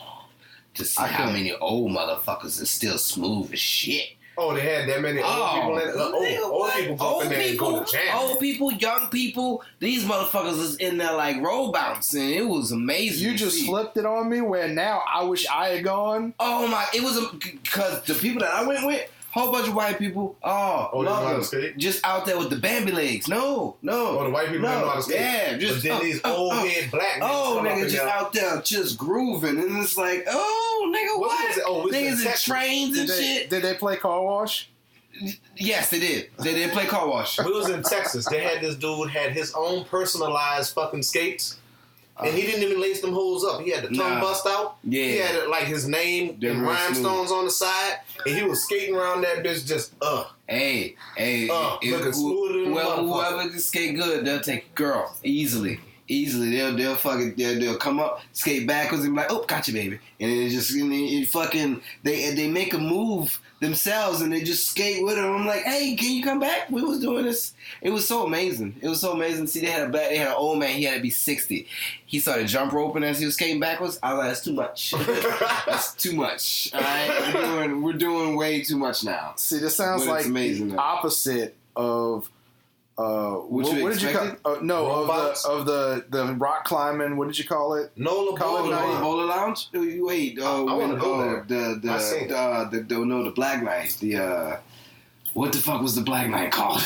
To see how many old motherfuckers are still smooth as shit. Oh, they had that many old people in old people go in there and go to jam. Old people, young people, these motherfuckers is in there like roll bouncing. It was amazing. You just flipped it on me where now I wish I had gone. Oh my, it was because the people that I went with, whole bunch of white people. Love them. Just out there with the Bambi legs. No. Oh, the white people don't know how to skate. Yeah, just but then these old head black niggas just out there just grooving, and it's like, nigga, what? Niggas in trains and shit. Did they play car wash? Yes, they did. They did play car wash. We was in Texas. They had this dude had his own personalized fucking skates. And he didn't even lace them holes up. He had the tongue bust out. Yeah. He had like his name and rhinestones on the side. And he was skating around that bitch just Hey, looking smoother than whoever can skate good, they'll take a girl easily. easily. They'll come up, skate backwards, and be like, "Oh, gotcha, baby," and then they make a move themselves, and they just skate with them. I'm like, "Hey, can you come back? We was doing this." It was so amazing. See, they had an old man. He had to be 60. He started jump roping as he was skating backwards. I was like, "That's too much. That's too much. All right, we're doing way too much now." See, this sounds like the opposite of. What did you call? Of the rock climbing. What did you call it? Bowler Lounge. Wait, I want to go there. The Black Knight. What the fuck was the Black Knight called?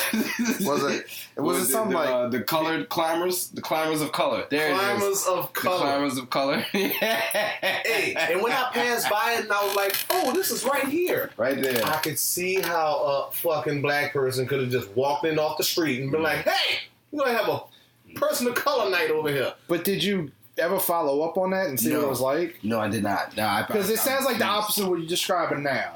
Was it something like the colored climbers? The climbers of color. There climbers it is. Of color. The climbers of color. Hey, and when I passed by it, and I was like, "Oh, this is right here." Right there. I could see how a fucking black person could have just walked in off the street and been like, "Hey, we're gonna have a person of color night over here." But did you ever follow up on that and see what it was like? No, I did not. Because it sounds like the opposite of what you're describing now.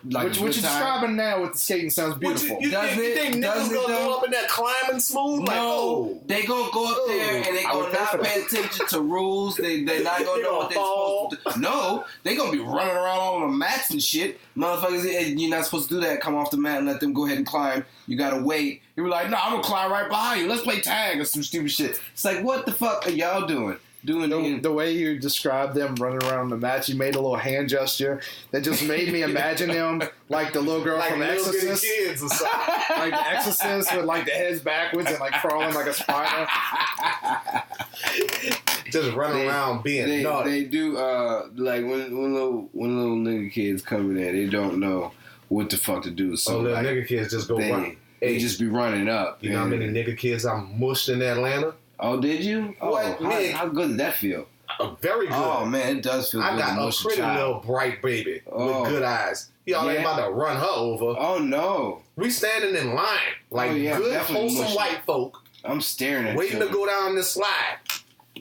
Like what you're describing now with the skating sounds beautiful. You think niggas gonna go up in that climbing smooth? No, they gonna go up there and they gonna not pay attention to rules. They're not gonna know what they're supposed to do. No, they gonna be running around on the mats and shit. Motherfuckers, you're not supposed to do that. Come off the mat and let them go ahead and climb. You gotta wait. You be like, "No, I'm gonna climb right behind you. Let's play tag or some stupid shit." It's like, what the fuck are y'all doing? The way you described them running around the match, you made a little hand gesture that just made me imagine them like the little girl from Exorcist. Kids or something. Like the Exorcist with like the heads backwards and like crawling like a spider. Just running around being naughty. They do like when little nigga kids come in there, they don't know what the fuck to do. So little nigga kids just go run. They just be running up. You know how many nigga kids I mushed in Atlanta? Oh, did you? What? How good did that feel? Very good. Oh, man, it does feel good. I got a pretty little bright baby with good eyes. Y'all ain't about to run her over. Oh, no. We standing in line like good, wholesome white folk. I'm staring at you. Waiting to go down this slide.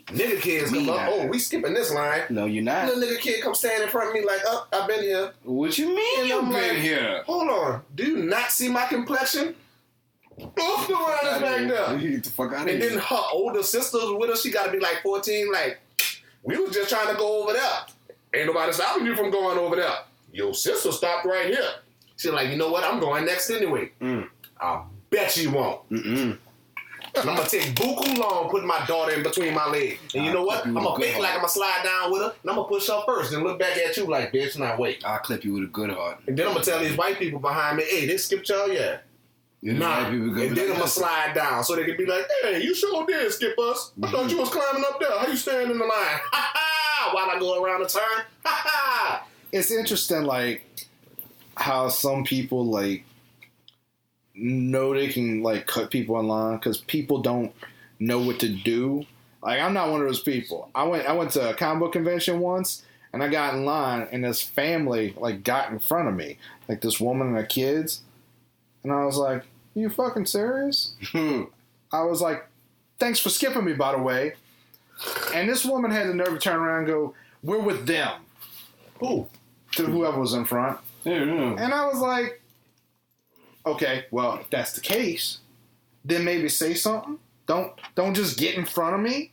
Nigga kids come up. Oh, we skipping this line. No, you're not. Little nigga kid come stand in front of me like, "Oh, I've been here." What you mean you've been here? Hold on. Do you not see my complexion? What's going on back there? Get the fuck out of here. And then her older sister was with her. She got to be like 14. Like, we was just trying to go over there. Ain't nobody stopping you from going over there. Your sister stopped right here. She's like, "You know what? I'm going next anyway." I'll bet you won't. And I'm going to take buku long putting my daughter in between my legs. And you know what? I'm going to fake like I'm going to slide down with her. And I'm going to push her first and look back at you like, "Bitch, now wait." I'll clip you with a good heart. And then I'm going to tell these white people behind me, "Hey, they skipped y'all, yeah." Nah, and then I'm gonna slide down so they can be like, "Hey, you sure did skip us. I thought you was climbing up there. How you stand in the line?" Ha ha! While I go around the turn, ha ha! It's interesting, like how some people like know they can like cut people in line because people don't know what to do. Like I'm not one of those people. I went to a comic book convention once and I got in line and this family like got in front of me, like this woman and her kids. And I was like, "Are you fucking serious?" I was like, "Thanks for skipping me, by the way." And this woman had the nerve to turn around and go, "We're with them." Who? To whoever was in front. And I was like, "Okay, well, if that's the case, then maybe say something. Don't just get in front of me."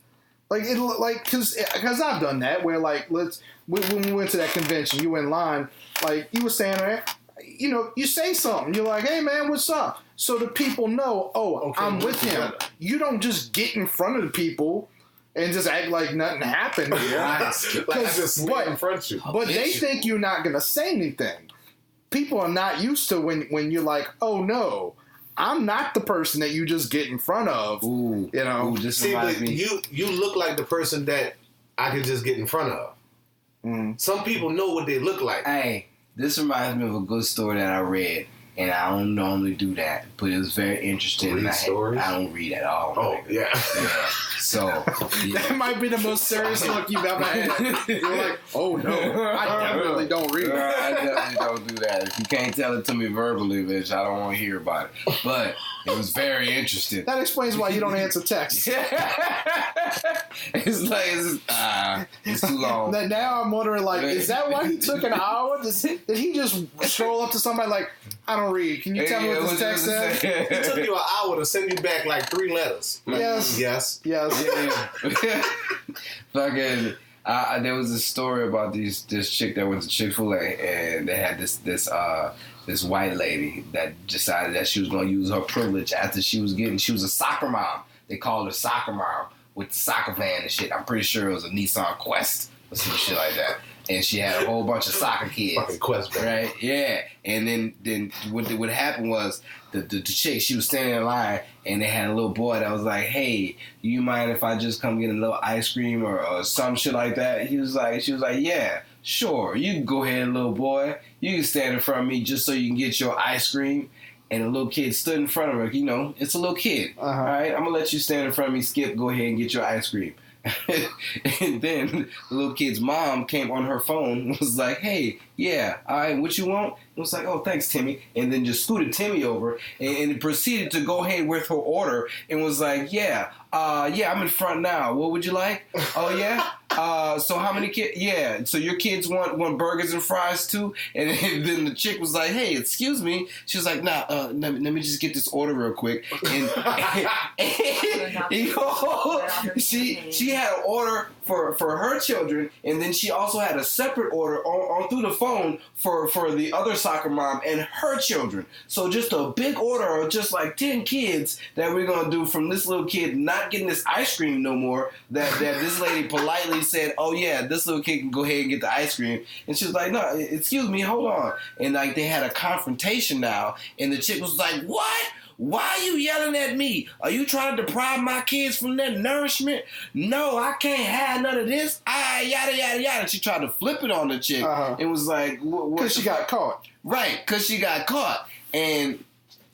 Because I've done that where like when we went to that convention, you were in line, like you were standing there. You know, you say something. You're like, "Hey, man, what's up?" So the people know, I'm with him. You don't just get in front of the people and just act like nothing happened here. Like I just slid in front of you. But they think you're not going to say anything. People are not used to when you're like, "Oh, no, I'm not the person that you just get in front of." Ooh, you know? See, but you look like the person that I could just get in front of. Some people know what they look like. Hey. This reminds me of a good story that I read, and I don't normally do that, but it was very interesting. Read stories? I don't read at all. Oh, yeah. So, yeah. That might be the most serious look you've ever had. You're like, "Oh, no, I definitely don't read it." I definitely don't do that. If you can't tell it to me verbally, bitch, I don't want to hear about it. But it was very interesting. That explains why you don't answer texts. it's too long. Now I'm wondering, like, is that why he took an hour? Did he just stroll up to somebody like, I don't read. Can you tell me what this text says? It took you an hour to send you back like 3 letters. Like, yes. Yeah. Fucking. There was a story about this chick that went to Chick-fil-A, and they had this white lady that decided that she was going to use her privilege after she was a soccer mom. They called her soccer mom with the soccer van and shit. I'm pretty sure it was a Nissan Quest or some shit like that. And she had a whole bunch of soccer kids. Fucking Quest, right? Yeah. And then what happened was the chick, she was standing in line, and they had a little boy that was like, hey, you mind if I just come get a little ice cream or some shit like that? She was like, yeah, sure. You can go ahead, little boy. You can stand in front of me just so you can get your ice cream. And the little kid stood in front of her. You know, it's a little kid. All right, I'm going to let you stand in front of me, Skip. Go ahead and get your ice cream. And then the little kid's mom came on her phone and was like, hey, yeah, all right, what you want? It was like, oh, thanks, Timmy. And then just scooted Timmy over and proceeded to go ahead with her order and was like, yeah, I'm in front now. What would you like? Oh, yeah? So how many kids? Yeah, so your kids want burgers and fries too? And then the chick was like, hey, excuse me. She was like, nah, let me just get this order real quick. And you know, she had an order for her children, and then she also had a separate order on through the phone for the other soccer mom and her children. So just a big order of just like 10 kids that we're going to do from this little kid not getting this ice cream no more, that this lady politely said, oh yeah, this little kid can go ahead and get the ice cream. And she was like, no, excuse me, hold on. And like they had a confrontation now, and the chick was like, what? Why are you yelling at me? Are you trying to deprive my kids from their nourishment? No, I can't have none of this. Yada, yada, yada. She tried to flip it on the chick and was like... Because she got caught. Right, because she got caught. And...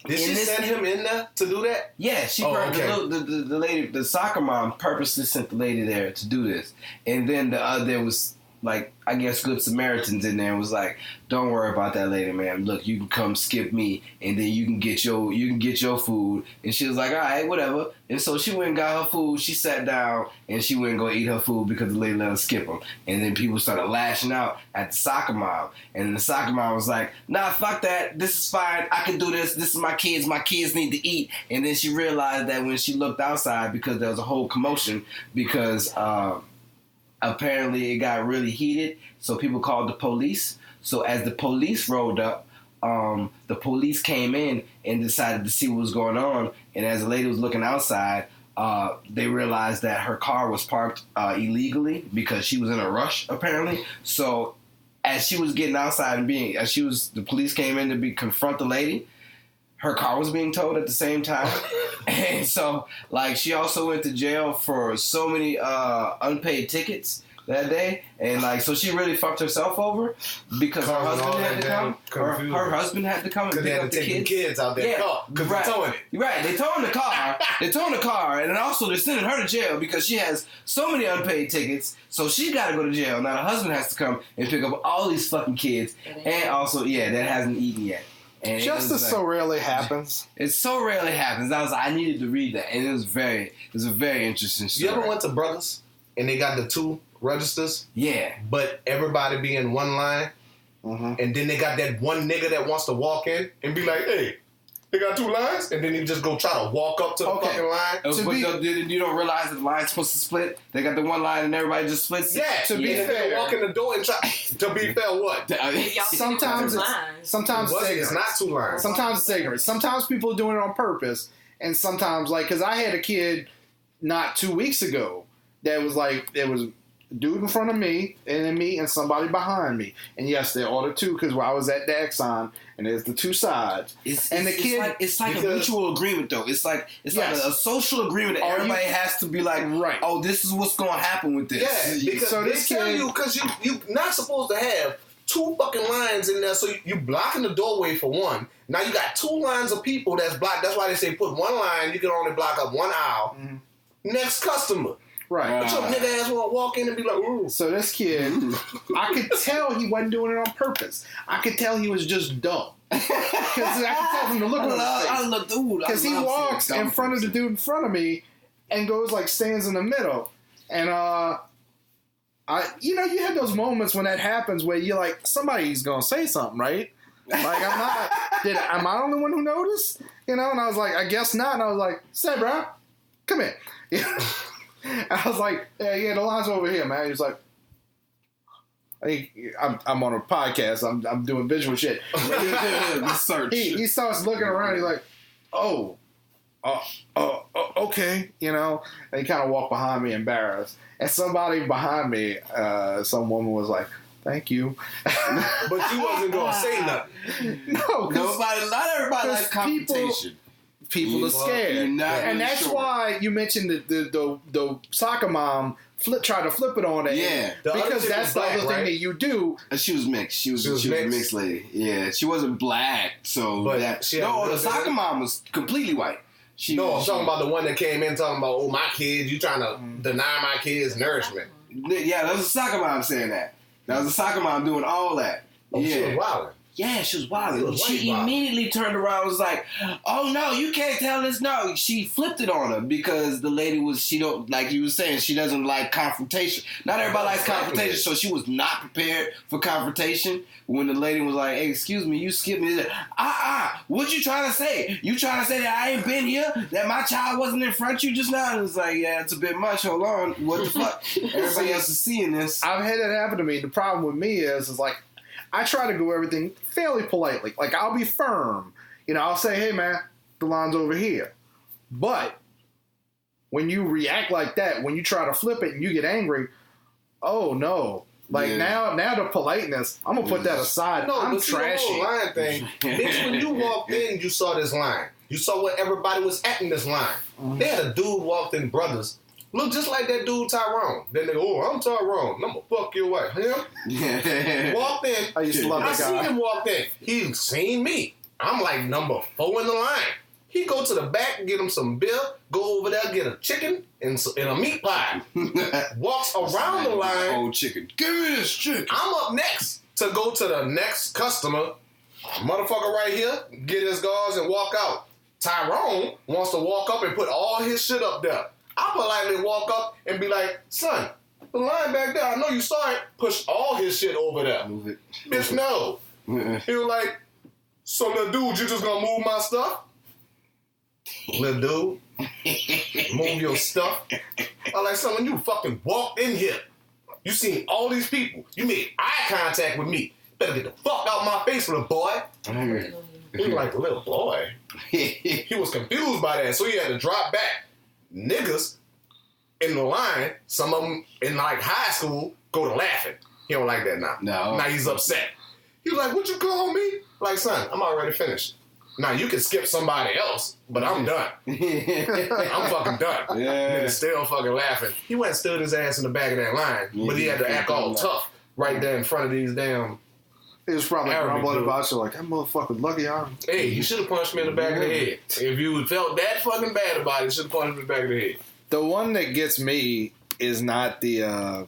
Did she send him in there to do that? Yeah, the lady, the soccer mom purposely sent the lady there to do this. And then there was... like, I guess Good Samaritans in there and was like, don't worry about that lady, man. Look, you can come skip me, and then you can get your food. And she was like, all right, whatever. And so she went and got her food. She sat down, and she went and go eat her food because the lady let her skip them. And then people started lashing out at the soccer mom. And then the soccer mom was like, nah, fuck that. This is fine. I can do this. This is my kids. My kids need to eat. And then she realized that when she looked outside, because there was a whole commotion, because... apparently it got really heated, so people called the police. So as the police rolled up, the police came in and decided to see what was going on. And as the lady was looking outside, they realized that her car was parked illegally because she was in a rush, apparently. So as she was getting outside and the police came in to confront the lady, her car was being towed at the same time. And so, like, she also went to jail for so many unpaid tickets that day. And, like, so she really fucked herself over because her husband had to come. Her husband had to come and pick up the kids out there. Yeah, because they're towing it. Right, they towing the car. They're towing the car. And then also they're sending her to jail because she has so many unpaid tickets. So she got to go to jail. Now the husband has to come and pick up all these fucking kids. And also, that hasn't eaten yet. And justice so rarely happens. It so rarely happens. I needed to read that, and it was a very interesting story. You ever went to Brothers and they got the 2 registers? Yeah. But everybody be in one line, and then they got that one nigga that wants to walk in and be like, hey, they got 2 lines, and then he just go try to walk up to the fucking line. You don't realize that the line's supposed to split? They got the one line and everybody just splits. Yeah, to be fair. Walk in the door and try to be fair what? Sometimes it's not 2 lines. Sometimes it's ignorant. Sometimes people are doing it on purpose, and sometimes, like, because I had a kid not 2 weeks ago that was like, there was a dude in front of me, and then me, and somebody behind me. And yes, they ordered 2 because I was at the Exxon, and there's the 2 sides. It's like a mutual agreement, though. It's like a social agreement that everybody has to be like, right. Oh, this is what's going to happen with this. Yeah, because so they tell you, because you're not supposed to have 2 fucking lines in there, so you blocking the doorway for one. Now you got 2 lines of people that's blocked. That's why they say put 1 line, you can only block up 1 aisle. Next customer. Right. But your nigga ass won't walk in and be like, ooh. So this kid, I could tell he wasn't doing it on purpose. I could tell he was just dumb. Because I could tell from the look on his face. Because he walks in front of the dude in front of me. and goes like stands in the middle. And you had those moments when that happens where you're like, somebody's gonna say something, right? Like am I the only one who noticed? And I was like, I guess not. And I was like, say, bro, come here. I was like, yeah, the line's over here, man. He was like, I'm on a podcast. I'm doing visual shit. He starts looking around. He's like, okay, and he kind of walked behind me, embarrassed. And somebody behind me, some woman was like, thank you. But you wasn't going to say nothing. No. Not everybody likes confrontation. People are scared. And that's why you mentioned the soccer mom tried to flip it on it. Yeah. Because that's the other thing that you do. She was mixed. She was a mixed lady. Yeah. She wasn't black. So the soccer mom was completely white. I'm talking about the one that came in talking about, my kids, you trying to deny my kids nourishment. Yeah, that was a soccer mom saying that. That was a soccer mom doing all that. Oh, yeah. She was wilding. Yeah, she was wilding. She immediately turned around and was like, oh no, you can't tell this. No, she flipped it on her because the lady like you were saying, she doesn't like confrontation. Not everybody likes confrontation, so she was not prepared for confrontation. When the lady was like, hey, excuse me, you skipped me. What you trying to say? You trying to say that I ain't been here? That my child wasn't in front of you just now? And it's like, yeah, it's a bit much. Hold on. What the fuck? Everybody else is seeing this. I've had that happen to me. The problem with me is like, I try to do everything fairly politely. Like, I'll be firm. I'll say, hey, man, the line's over here. But when you react like that, when you try to flip it and you get angry, oh, no. Like, now the politeness, I'm going to put that aside. No, I'm but trashy. The whole line thing, bitch, when you walked in, you saw this line. You saw what everybody was at in this line. Mm-hmm. They had a dude walked in, brothers. Look just like that dude Tyrone. Then they go, I'm Tyrone. I'm gonna fuck your wife. Him? Walked in. I used to love that guy. I seen him walk in. He seen me. I'm like number 4 in the line. He go to the back, get him some beer, go over there, get a chicken and a meat pie. Walks around the line. Old chicken. Give me this chicken. I'm up next to go to the next customer. Motherfucker right here, get his guards and walk out. Tyrone wants to walk up and put all his shit up there. I politely walk up and be like, son, the line back there, I know you saw it. Push all his shit over there. Move it. Bitch, no. He was like, so little dude, you just gonna move my stuff? Little dude, move your stuff. I like, son, when you fucking walked in here, you seen all these people. You made eye contact with me. Better get the fuck out my face, little boy. He was like, little boy? He was confused by that, so he had to drop back. Niggas in the line, some of them in like high school, go to laughing. He don't like that now. No. Now he's upset. He was like, what you call me? Like, son, I'm already finished. Now you can skip somebody else, but I'm done. I'm fucking done. Yeah. Niggas still fucking laughing. He went and stood his ass in the back of that line, but he had to act all tough right there in front of these damn. It was probably grumbling about you like, that motherfucker lucky arm. Hey, you should have punched me in the back of the head. If you felt that fucking bad about it, you should have punched me in the back of the head. The one that gets me is not the,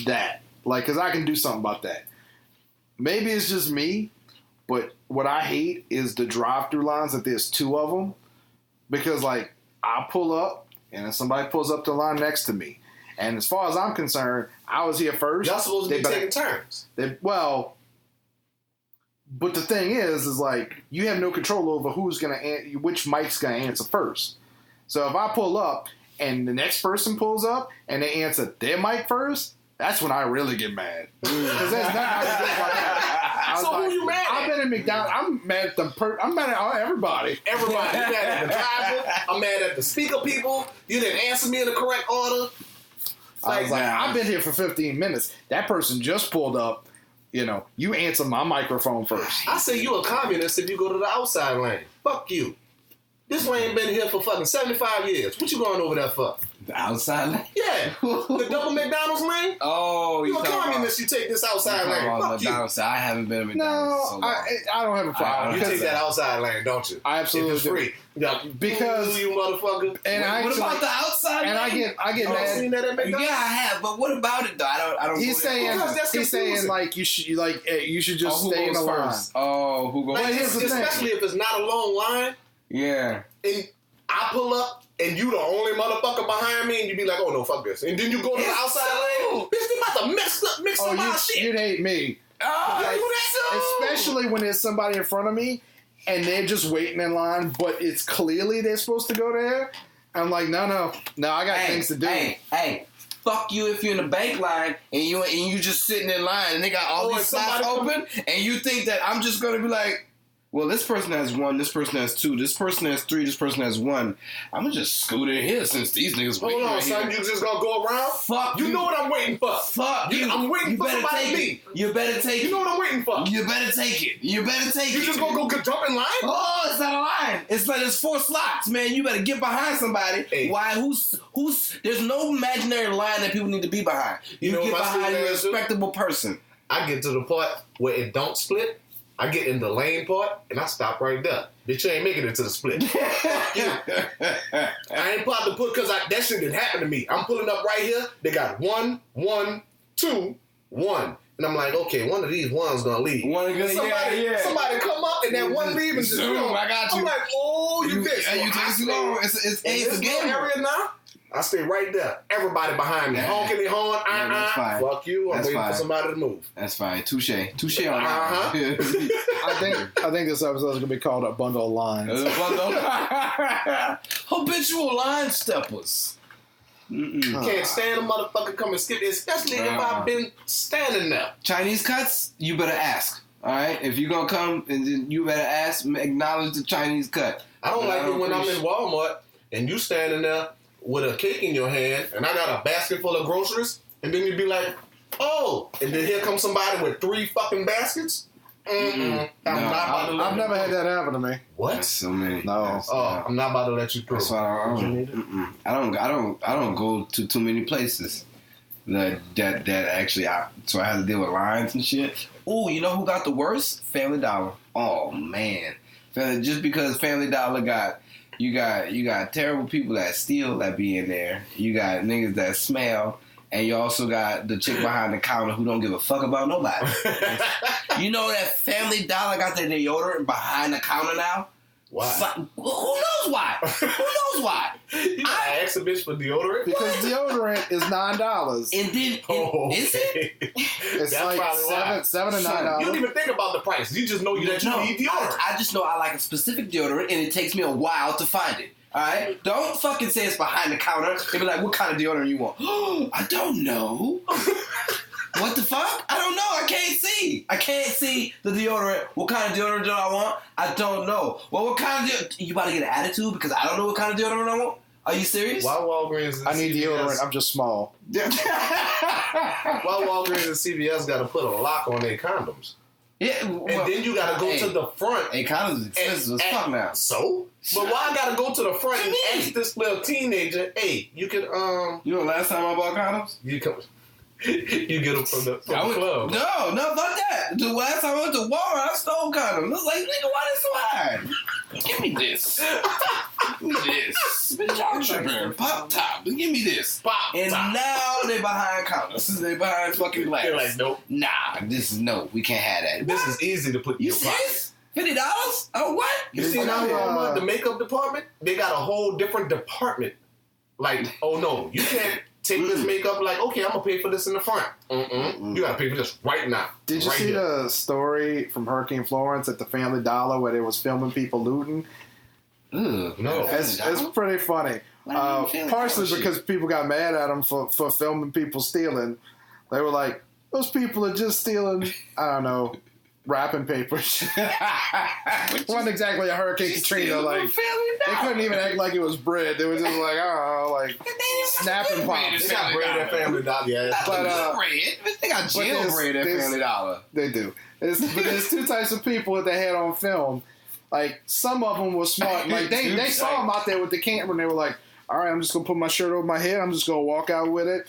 that. Like, because I can do something about that. Maybe it's just me, but what I hate is the drive-through lines that there's 2 of them. Because, like, I pull up, and then somebody pulls up the line next to me. And as far as I'm concerned, I was here first. Y'all supposed to be taking turns. But the thing is like, you have no control over which mic's going to answer first. So if I pull up and the next person pulls up and they answer their mic first, that's when I really get mad. Because there's nothing I can do about that. So who you mad at? I've been in McDonald's. I'm mad at I'm mad at everybody. Everybody. You mad at the driver. I'm mad at the speaker people. You didn't answer me in the correct order. I was like, I've been here for 15 minutes. That person just pulled up. You answer my microphone first. I say you a communist if you go to the outside lane. Fuck you. This lane been here for fucking 75 years. What you going over there for? The outside lane? Yeah. The double McDonald's lane? Oh, you a communist, you take this outside lane. Fuck you. I haven't been to McDonald's so long. I don't have a problem. You take that outside lane, don't you? I absolutely if it's free. Yeah, because you motherfucker. And what about the outside and lane? I get mad. Seen that at McDonald's? Yeah, I have. But what about it though? I don't. He's saying like you should just stay in the line. Oh, who goes first? Especially if it's not a long line. Yeah. And I pull up and you the only motherfucker behind me, and you be like, oh no, fuck this. And then you go to the outside lane, bitch, they about to mix up my shit. You'd hate me. Especially when there's somebody in front of me, and they're just waiting in line, but it's clearly they're supposed to go there. I'm like, no, I got things to do. Hey, fuck you if you're in the bank line and you just sitting in line and they got all these slots open and you think that I'm just gonna be like, well, this person has 1, this person has 2, this person has 3, this person has 1. I'm gonna just scoot in here since these niggas waiting. Hold on, son, you just gonna go around? Fuck you. You know what I'm waiting for. Fuck you. I'm waiting for somebody to leave. You better take it. You know what I'm waiting for. You better take it. You just gonna go jump in line? Oh, it's not a line. It's like there's 4 slots, man. You better get behind somebody. Hey. Why? Who's? There's no imaginary line that people need to be behind. You get behind a respectable person. I get to the part where it don't split. I get in the lane part, and I stop right there. Bitch, you ain't making it to the split. I ain't about to put, because that shit didn't happen to me. I'm pulling up right here. They got 1, 1, 2, 1. And I'm like, okay, one of these one's going to leave. Somebody come up, and that one leave and just, I got you. I'm like, oh, you bitch. You take too long. It's a game area now. I stay right there. Everybody behind me. Honking their horn. That's fine. Fuck you. I'm waiting for somebody to move. That's fine. Touche on that. I think this episode is going to be called A Bundle of Lines. Habitual line steppers. Can't stand a motherfucker come and skip it, especially if I've been standing there. Chinese cuts, you better ask. All right? If you're going to come, and then you better ask, acknowledge the Chinese cut. I don't like it when I'm in Walmart and you standing there with a cake in your hand, and I got a basket full of groceries, and then you'd be like, oh, and then here comes somebody with 3 fucking baskets? I've never had that happen to me. What? That's so many. No. I'm not about to let you through. That's why I don't go to too many places that actually so I have to deal with lines and shit. Oh, you know who got the worst? Family Dollar. Oh man, just because Family Dollar got. You got terrible people that steal that be in there. You got niggas that smell. And you also got the chick behind the counter who don't give a fuck about nobody. You know that Family Dollar got their deodorant behind the counter now? Why? Who knows why? You gotta ask a bitch for deodorant? Because deodorant is $9. And then, is it? It's like $7 to $9. You don't even think about the price. You just know that you need deodorant. I just know I like a specific deodorant, and it takes me a while to find it. All right? Don't fucking say it's behind the counter and be like, what kind of deodorant you want? I don't know. What the fuck? I don't know. I can't see the deodorant. What kind of deodorant do I want? I don't know. Well, what kind of deodorant? You about to get an attitude because I don't know what kind of deodorant I want? Are you serious? Why Walgreens and I need deodorant. I'm just small. Why Walgreens and CVS got to put a lock on their condoms? Yeah, and then you got to go to the front. Hey, condoms expensive as fuck now. So? But why I got to go to the front and ask this little teenager, hey, you could, You know last time I bought condoms? You get them from the club. No, fuck that. The last time I went to Walmart, I stole condoms. I was like, nigga, why this so high? Give me this. Bitch, y'all tripping. Pop top. Give me this. And now they behind condoms. They behind fucking glass. They're like, nope. Nah, we can't have that. This is easy to put in your pocket. $50? Oh, what? You see now the makeup department? They got a whole different department. Like, oh no, you can't take this makeup. Like, okay, I'm gonna pay for this in the front. You gotta pay for this right now. Did you see the story from Hurricane Florence at the Family Dollar where they was filming people looting? No, it's pretty funny. Partially because people got mad at them for filming people stealing. They were like, those people are just stealing, I don't know, wrapping papers. It wasn't exactly a Hurricane Katrina. Like, they couldn't even act like it was bread. They were just like, I don't know, like snapping pops. They got bread at Family Dollar. Yeah, they got jail bread at Family Dollar. They do. But there's 2 types of people that they had on film. Like, some of them were smart. Like, they saw them out there with the camera, and they were like, all right, I'm just going to put my shirt over my head. I'm just going to walk out with it.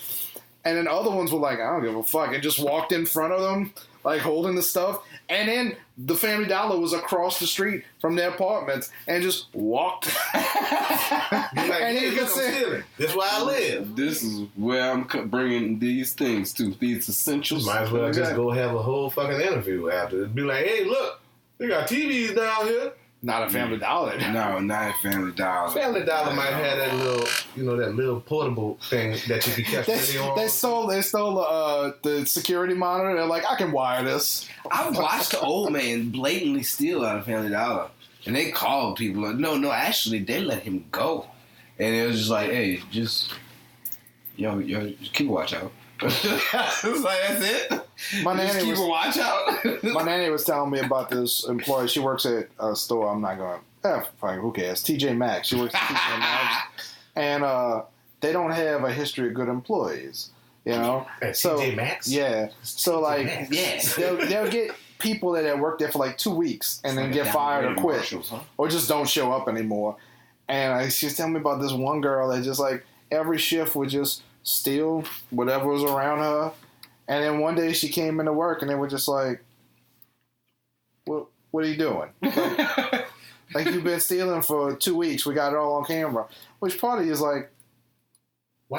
And then other ones were like, I don't give a fuck. And just walked in front of them, like, holding the stuff. And then the Family Dollar was across the street from their apartments and just walked. Like, and you can say, this is where I live. This is where I'm bringing these things to, these essentials. Might as well just go have a whole fucking interview after. It'd be like, hey, look, they got TVs down here. Not a Family Dollar. No, not a Family Dollar. Family Dollar might have that little, that little portable thing that you can catch video on. They stole the security monitor. They're like, I can wire this. I've watched the old man blatantly steal out of Family Dollar. And they called people. Like, no, actually, they let him go. And it was just like, hey, just keep a watch out. It was like, that's it? My nanny keep a watch out? My nanny was telling me about this employee. She works at a store. I'm not going to... fine, who cares? TJ Maxx. She works at TJ Maxx. And they don't have a history of good employees. At TJ Maxx? Yeah. So, like, they'll get people that have worked there for like 2 weeks and then get fired or quit. Or just don't show up anymore. And she was telling me about this one girl that just, like, every shift would just steal whatever was around her. And then one day she came into work and they were just like, what are you doing? Like you've been stealing for 2 weeks. We got it all on camera. Which part of you is like,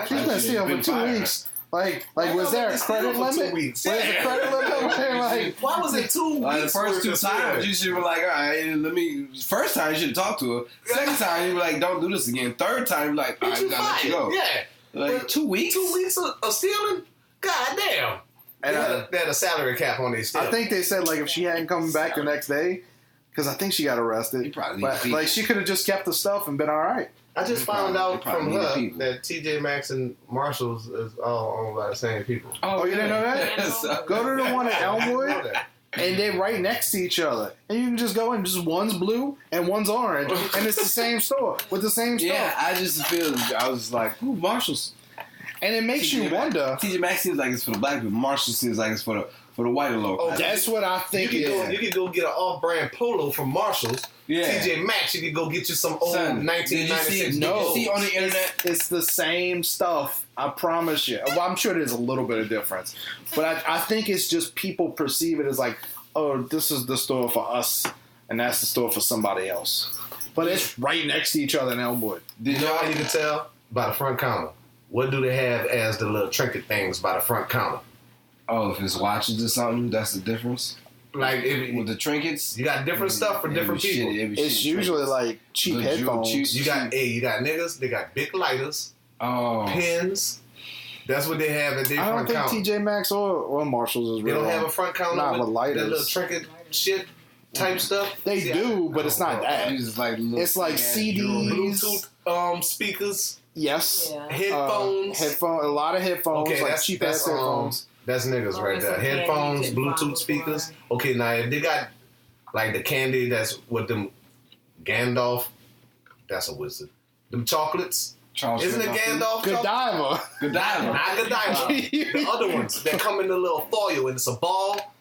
she's been stealing for 2 weeks. Like was there a credit limit? Was there a credit limit? Like, why was it 2 weeks? The first 2 times, you should be like, all right, first time, you should talk to her. Second time, you be like, don't do this again. Third time, you like, all right, gotta let you go. Yeah. Like, 2 weeks? 2 weeks of stealing? God damn. And they had a salary cap on these steals. I think they said, like, if she hadn't come back the next day, because I think she got arrested. But, like, she could have just kept the stuff and been all right. I just found out from her that TJ Maxx and Marshalls is all owned by the same people. Oh, you didn't know that? Go to the one at Elmwood, and they're right next to each other. And you can just go in, just one's blue and one's orange. And it's the same store with the same stuff. Yeah, I was like, ooh, Marshalls. And it makes you wonder. TJ Maxx seems like it's for the black people. Marshalls seems like it's for the white local. Oh, that's what I think it is. You could go get an off-brand polo from Marshalls. Yeah. TJ Maxx, you could go get you some old 1996. Did you see on the internet? It's the same stuff. I promise you. Well, I'm sure there's a little bit of difference. But I think it's just people perceive it as like, oh, this is the store for us, and that's the store for somebody else. But it's right next to each other in Elmwood. Did you know how you can tell? By the front counter. What do they have as the little trinket things by the front counter? Oh, if it's watches or something, that's the difference? Like with the trinkets? You got different stuff for different people. It's usually like cheap headphones. You got niggas, they got big lighters, pens. That's what they have at their front counter. I don't think TJ Maxx or Marshalls is real. They don't have long. A front counter not with lighters. That little trinket shit type stuff. They do, but it's not that. It's like CDs. Bluetooth speakers. Yes. Yeah. Headphones. A lot of headphones. Okay, like cheap ass headphones. That's niggas right there. Headphones, Bluetooth speakers. Okay, now if they got like the candy that's with them Gandalf, that's a wizard. Them chocolates. Isn't it Gandalf? Godiva. Not Godiva. The other ones that come in the little foil and it's a ball.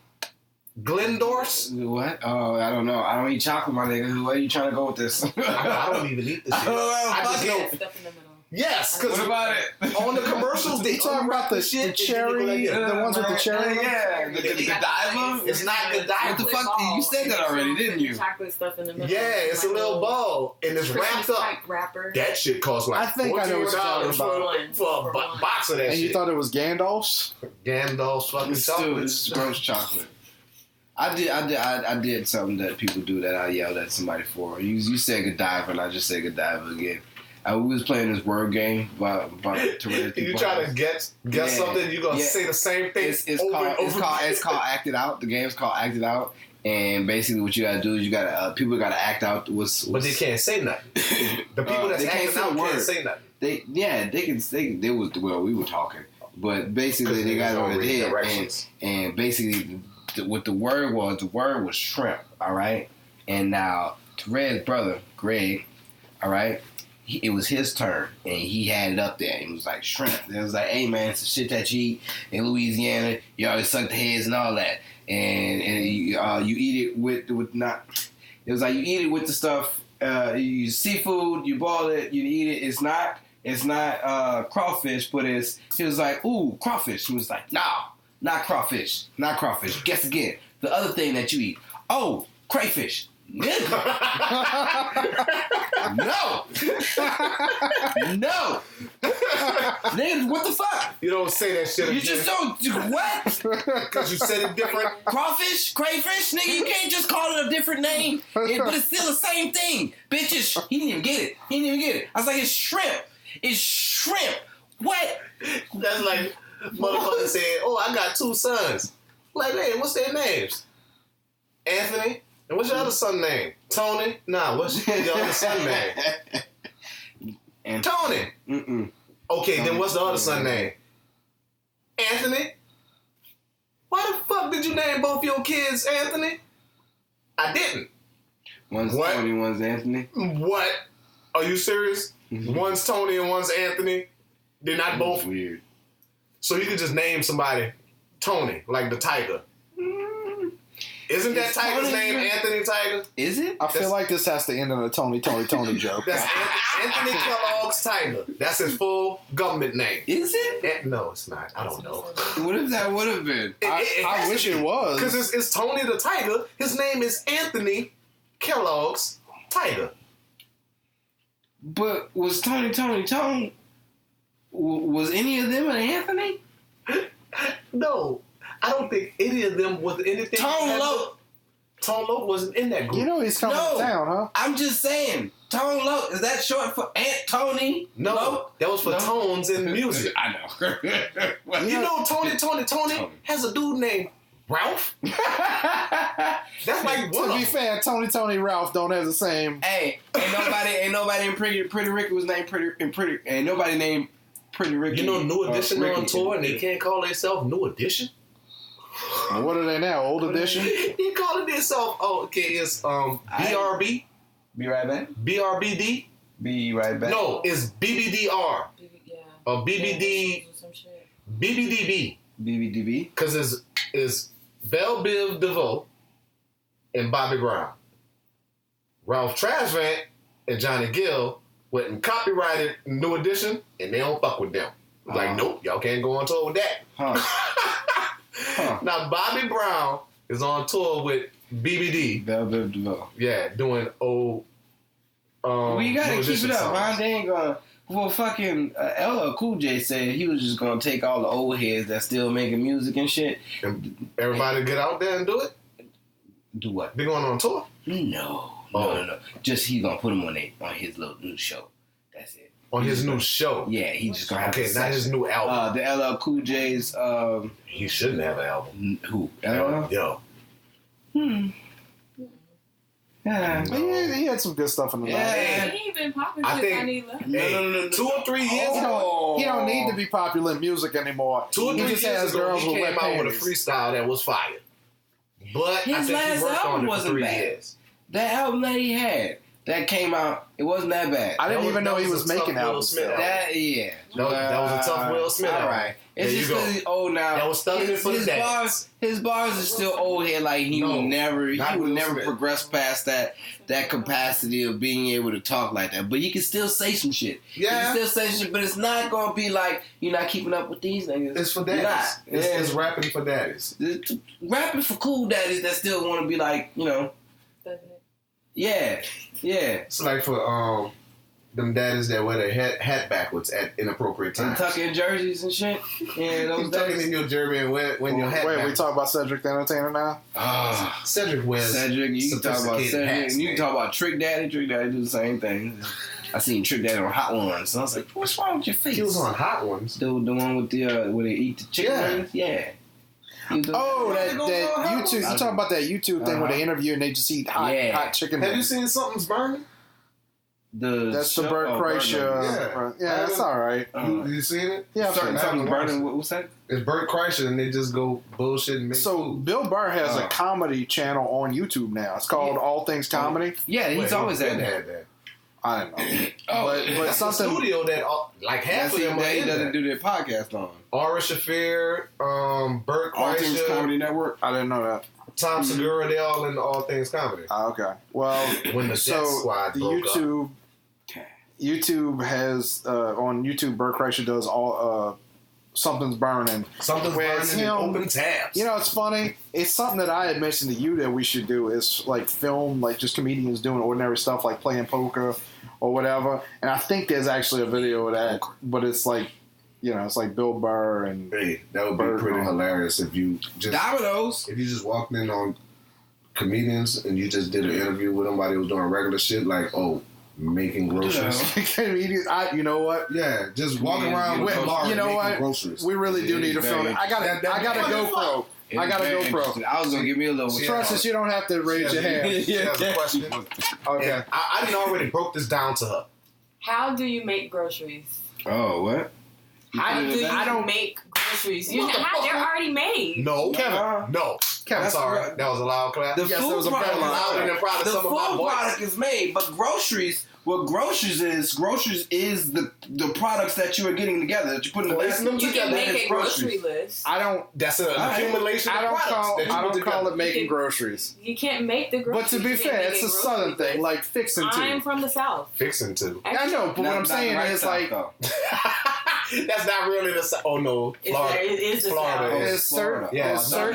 Glendorf's? What? Oh, I don't know. I don't eat chocolate, my nigga. Where are you trying to go with this? I don't even eat this shit. I just know. Stuff in the middle. Yes, because what about it? On the commercials, they talking about the cherry, the ones with the cherry. Yeah, the Godiva. It's not Godiva. What the fuck? You said that already, didn't you? Chocolate stuff in the middle. Yeah, it's a little ball and it's wrapped up. Wrapper. That shit costs like I think I know what you're talking about. For a box of that shit. And you thought it was Gandalf's? Gandalf's fucking chocolate. It's gross chocolate. I did something that people do that I yelled at somebody for. You said Godiva and I just said Godiva again. We was playing this word game about you try to guess something, you're gonna say the same thing. It's called Act It Out. The game's called Act It Out, and basically what you gotta do is people gotta act out what's but they can't say nothing. The people that's acting out can't say nothing. They was we were talking, but basically they got it on their head, and basically what the word was shrimp. All right, and now Red's brother Greg, all right. It was his turn, and he had it up there. It was like shrimp. It was like, hey, man, it's the shit that you eat in Louisiana. You always suck the heads and all that. And you eat it with not... It was like you eat it with the stuff. You use seafood, you boil it, you eat it. It's not crawfish, but it was like, ooh, crawfish. He was like, no, not crawfish. Not crawfish. Guess again. The other thing that you eat. Oh, crayfish. Nigga. No. No. Nigga, what the fuck? You don't say that shit again. You just don't. What? Because you said it different. Crawfish? Crayfish? Nigga, you can't just call it a different name. But it's still the same thing. Bitches. He didn't even get it. I was like, it's shrimp. It's shrimp. What? That's like motherfucker said, oh, I got 2 sons. Like, hey, what's their names? Anthony? And what's your other son name? Tony? Nah, what's your other son name? Tony. Mm-mm. Okay, then what's the other son name? Anthony? Why the fuck did you name both your kids Anthony? I didn't. One's Tony, one's Anthony. What? Are you serious? Mm-hmm. One's Tony and one's Anthony? They're not both? Weird. So you could just name somebody Tony, like the tiger. Isn't that tiger's name Anthony Tiger? Is it? I feel like this has to end in a Tony joke. That's Anthony Kellogg's Tiger. That's his full government name. Is it? No, it's not. I don't know. What if that would have been? I wish it was. Because it's Tony the Tiger. His name is Anthony Kellogg's Tiger. But was Tony? Was any of them an Anthony? No. I don't think any of them was anything. Tone Loc wasn't in that group. You know he's coming to town, huh? I'm just saying. Tone Loc, is that short for Aunt Tony? No, Loc? that was for tones in music. I know. You know Tony has a dude named Ralph? That's like one To be fair, Tony Ralph don't have the same. Hey, ain't nobody in Pretty Ricky was named Pretty. Ain't nobody named Pretty Ricky. You know New Edition on tour and they can't call themselves New Edition? What are they now? Old Edition? He calling themselves, it's BRB? Be right back. BRBD? Be right back. No, it's BBDR. Yeah. Or BBD. BBDB. BBDB. Because it's Belle Biv DeVoe and Bobby Brown. Ralph Trashvant and Johnny Gill went and copyrighted New Edition and they don't fuck with them. Like, nope, y'all can't go on tour with that. Huh. Now, Bobby Brown is on tour with BBD. Belle Biv DeVoe. Yeah, doing old. We gotta keep it up, songs. man. They ain't gonna. Well, fucking LL Cool J said he was just gonna take all the old heads that's still making music and shit. And everybody get out there and do it? Do what? They going on tour? No. Just he's gonna put him on his little new show. That's it. On his new show? Yeah, he's just gonna have Okay, not his new album. The LL Cool J's. He shouldn't have an album. Who? LL? Yo. Yeah. He had some good stuff in the Yeah. night. He ain't been popular I since think- I Need Love. No. 2 or 3 years He ago. don't need to be popular in music anymore. 2 or 3 He just years has ago, girls he with came wet out with a panties. freestyle that was fire. But I His think he last worked album on it for wasn't 3 bad. years. That album that he had that came out, it wasn't that bad. I didn't That even know he was was a tough making Will albums. Smith still. album. That That was a tough Will Smith All album. right. It's There just you go. because he's old now. That was stuck in for the dads. His bars are still old head. Like he No, would never not Will Smith. progress past that capacity of being able to talk like that. But he can still say some shit. Yeah. He can still say some shit, but it's not gonna be like you're not keeping up with these niggas. It's for You're daddies. not. It's rapping for daddies. It's rapping for cool daddies that still want to be like, yeah. It's like for them daddies that wear their hat backwards at inappropriate And times. tucking jerseys and shit. Yeah, those You tucking days. in your jersey and when your hat Wait, we backwards. talk about Cedric the Entertainer now? Cedric wears Cedric, you can talk about sophisticated Cedric, hats, and you can man. talk about Trick Daddy. Trick Daddy do the same thing. I seen Trick Daddy on Hot Ones, and I was like, "What's wrong with your face?" He was on Hot Ones. the one with the where they eat the chicken Yeah. wings. Yeah. He was doing- Oh, that goes on Hot YouTube. Ones? You talking about that YouTube thing where they interview and they just eat hot chicken? Have you seen Something's Burning? That's the Burt Kreischer. Yeah, that's all right. You seen it? Yeah, I've seen it. Something's burning. What's that? It's Burt Kreischer and they just go bullshit and make So food. Bill Burr has a comedy channel on YouTube now. It's called All Things Comedy. Yeah, he's always had that. that. I don't know, but That's something. a studio that like half of them are that he in doesn't there. do their podcast on. Ari Shafir, Burt All Things Kreischer, Comedy Network. I didn't know that. Tom Segura, they all in All Things Comedy. Okay, well, When the Death Squad the broke YouTube has on YouTube. Burt Kreischer does all something's burning. Something's burning in open tabs. You know, it's funny. It's something that I had mentioned to you that we should do is like film, like just comedians doing ordinary stuff like playing poker or whatever. And I think there's actually a video of that, but it's like, you know, it's like Bill Burr and... Hey, that would be pretty hilarious if you just... Dominoes! If you just walked in on comedians and you just did an interview with them while they was doing regular shit, like, making groceries. You know what? Yeah, just walking around with Laura making groceries. We really do need to film it. I got a GoPro. I got a GoPro. I was going to give me a little... Francis, you don't have to raise your hand. She has a question. Okay. I didn't already broke this down to her. How do you make groceries? Oh, what? How do you make groceries? They're already made. No, Kevin. No. Kevin, sorry. That was a loud clap. The food product is made, but groceries... What groceries is the products that you are getting together, that you're putting together. You can make a grocery list. That's an accumulation of products. I don't call it making groceries. You can't make the groceries. But to be fair, it's a southern thing, like fixing to. I'm from the South. Fixing to. I know, but what I'm saying is like... That's not really the South. Oh, no. Florida. It is the Florida. South. It's certain things. North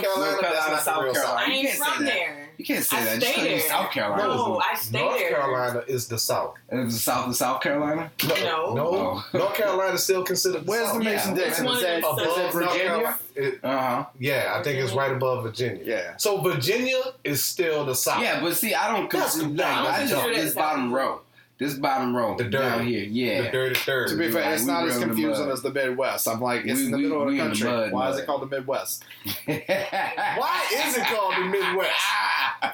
Carolina, that's not South Carolina. I ain't from there. You can't say that. Stay there. South Carolina. No, I stay North there. Carolina is the South. And the South of South Carolina? No. North Carolina is still considered the Where's South. the Mason-Dixon? Is that Virginia? Yeah, I think it's right above Virginia. Yeah. So Virginia is still the South. Yeah, but see, I don't consider this bottom row. This bottom row. The dirty. Down here, yeah. The dirty third. To be fair, it's not as confusing as the Midwest. I'm like, it's in the middle of the country. Why is it called the Midwest? Why is it called the Midwest?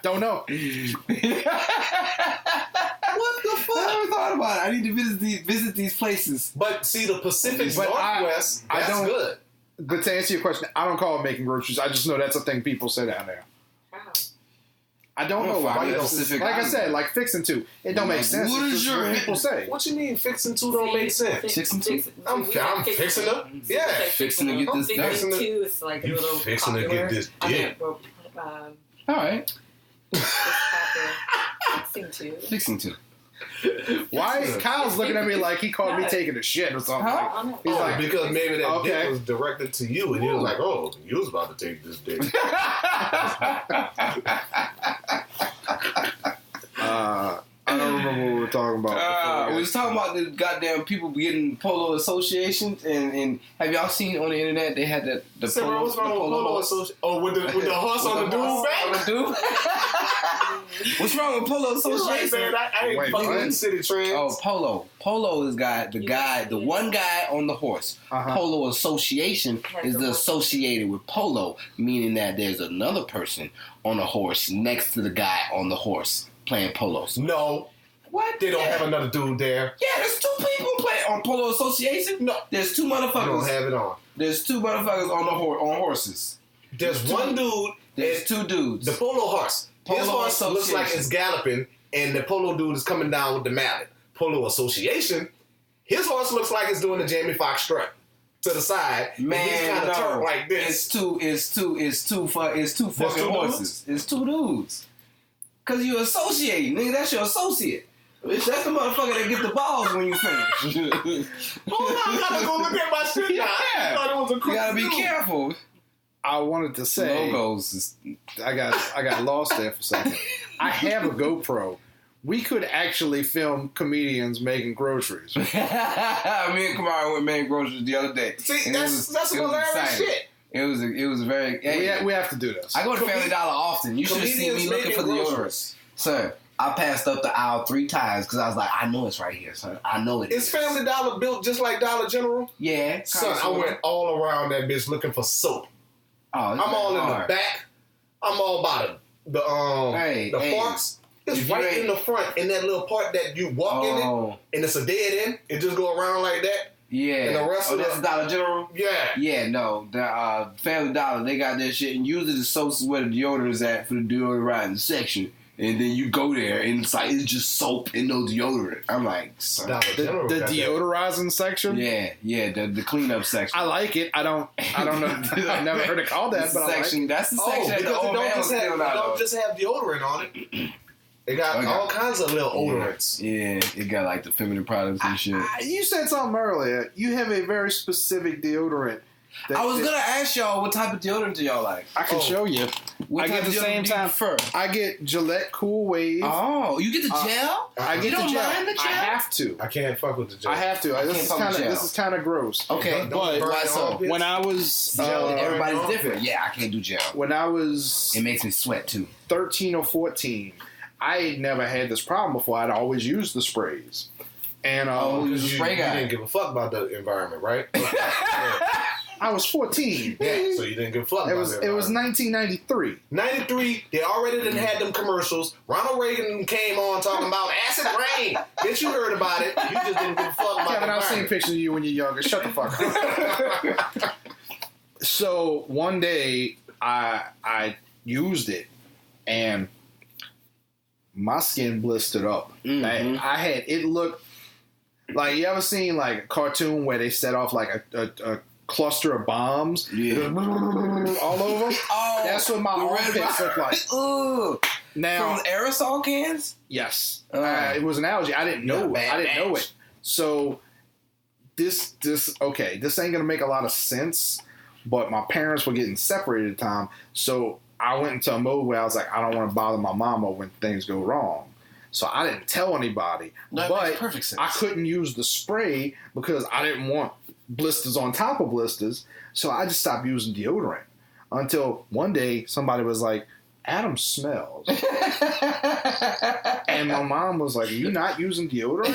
Don't know. What the fuck? I never thought about it. I need to visit these places. But see, the Pacific Northwest, that's good. But to answer your question, I don't call it making groceries. I just know that's a thing people say down there. I don't know why. Like I said, like fixing to. It don't make sense. What is your people say? What you mean fixing to don't make sense? Fixing to? I'm fixing to. Yeah. Fixing to get this done. Fixing to is like a little fixing to get this dick. All right. Fixing to. Why is Kyle's looking at me like he called me taking a shit or something? He's like, because maybe that dick was directed to you, and you was like, oh, you was about to take this dick. I don't remember what we were talking about. We was talking about the goddamn people getting polo associations, and have y'all seen on the internet they had the polo? What's wrong with polo association? Oh, with the horse on the dude's back? What's wrong with polo association? Like, man, I ain't fucking city trends. Oh, polo. Polo is the one guy on the horse. Polo association is associated with polo, meaning that there's another person on a horse next to the guy on the horse playing polos. No. What? They don't have another dude there. Yeah, there's two people playing on polo association. No, there's two motherfuckers. You don't have it on. There's two motherfuckers on horses. There's one dude. There's two dudes. The polo horse. His horse looks like it's galloping, and the polo dude is coming down with the mallet. Polo association. His horse looks like it's doing the Jamie Foxx strut to the side. Man, and he's kind of turned like this. It's two fucking horses. It's two dudes. Cause you associate, nigga. That's your associate. Bitch, that's the motherfucker that get the balls when you finish. Hold on, I gotta go look at my shit now. I thought it was a you gotta be careful. I wanted to say logos. I got lost there for a second. I have a GoPro. We could actually film comedians making groceries. Me and Kamara went making groceries the other day. See, that's hilarious shit. It was a very. We have to do this. I go to Family Dollar often. You should have seen me looking for the deodorants, sir. I passed up the aisle 3 times because I was like, I know it's right here, son. I know it is. Is Family Dollar built just like Dollar General? Yeah. Son, I went all around that bitch looking for soap. Oh, I'm all in the back. I'm all by the forks. It's right in the front, in that little part that you walk in it, and it's a dead end. It just go around like that. Yeah. And the rest of that's Dollar General? Yeah. Yeah, no. The Family Dollar, they got that shit, and usually the soaps is where the deodorant is at for the deodorant riding section. And then you go there, and it's like, it's just soap and no deodorant. I'm like, son. The deodorizing section? Yeah, the cleanup section. I like it. I don't know. I've never heard it called that, but section, I like it. That's the section that the old man was stealing out of. Don't just have deodorant on it. It got all kinds of little odorants. Yeah, it got like the feminine products and shit. You said something earlier. You have a very specific deodorant. I was gonna ask y'all what type of deodorant do y'all like? I can show you. What I type get the of same deodorant do you time. prefer? I get Gillette Cool Wave. Oh, you get the gel? I get you don't the gel. mind the gel? I have to. I can't fuck with the gel. I have to. This is kind of gross. Okay, but why so? when I was Everybody's different. Yeah, I can't do gel. When I was, it makes me sweat too. 13 or 14, I had never had this problem before. I'd always used the sprays. And you didn't give a fuck about the environment, right? I was 14. Yeah, so you didn't give a fuck about it. It was 1993. 93, they already done had them commercials. Ronald Reagan came on talking about acid rain. Bitch, you heard about it. You just didn't give a fuck about it. Kevin, I've seen pictures of you when you're younger. Shut the fuck up. So one day, I used it, and my skin blistered up. Mm-hmm. It looked like, you ever seen like a cartoon where they set off like a cluster of bombs all over? Oh, that's what my armpits look like. Ooh. Now, from aerosol cans? Yes. It was an allergy. I didn't know it. I didn't know it. So this ain't gonna make a lot of sense, but my parents were getting separated at the time, so I went into a mode where I was like, I don't want to bother my mama when things go wrong. So I didn't tell anybody. That makes perfect sense. I couldn't use the spray because I didn't want blisters on top of blisters. So I just stopped using deodorant until one day somebody was like, Adam smells. And my mom was like, are you not using deodorant?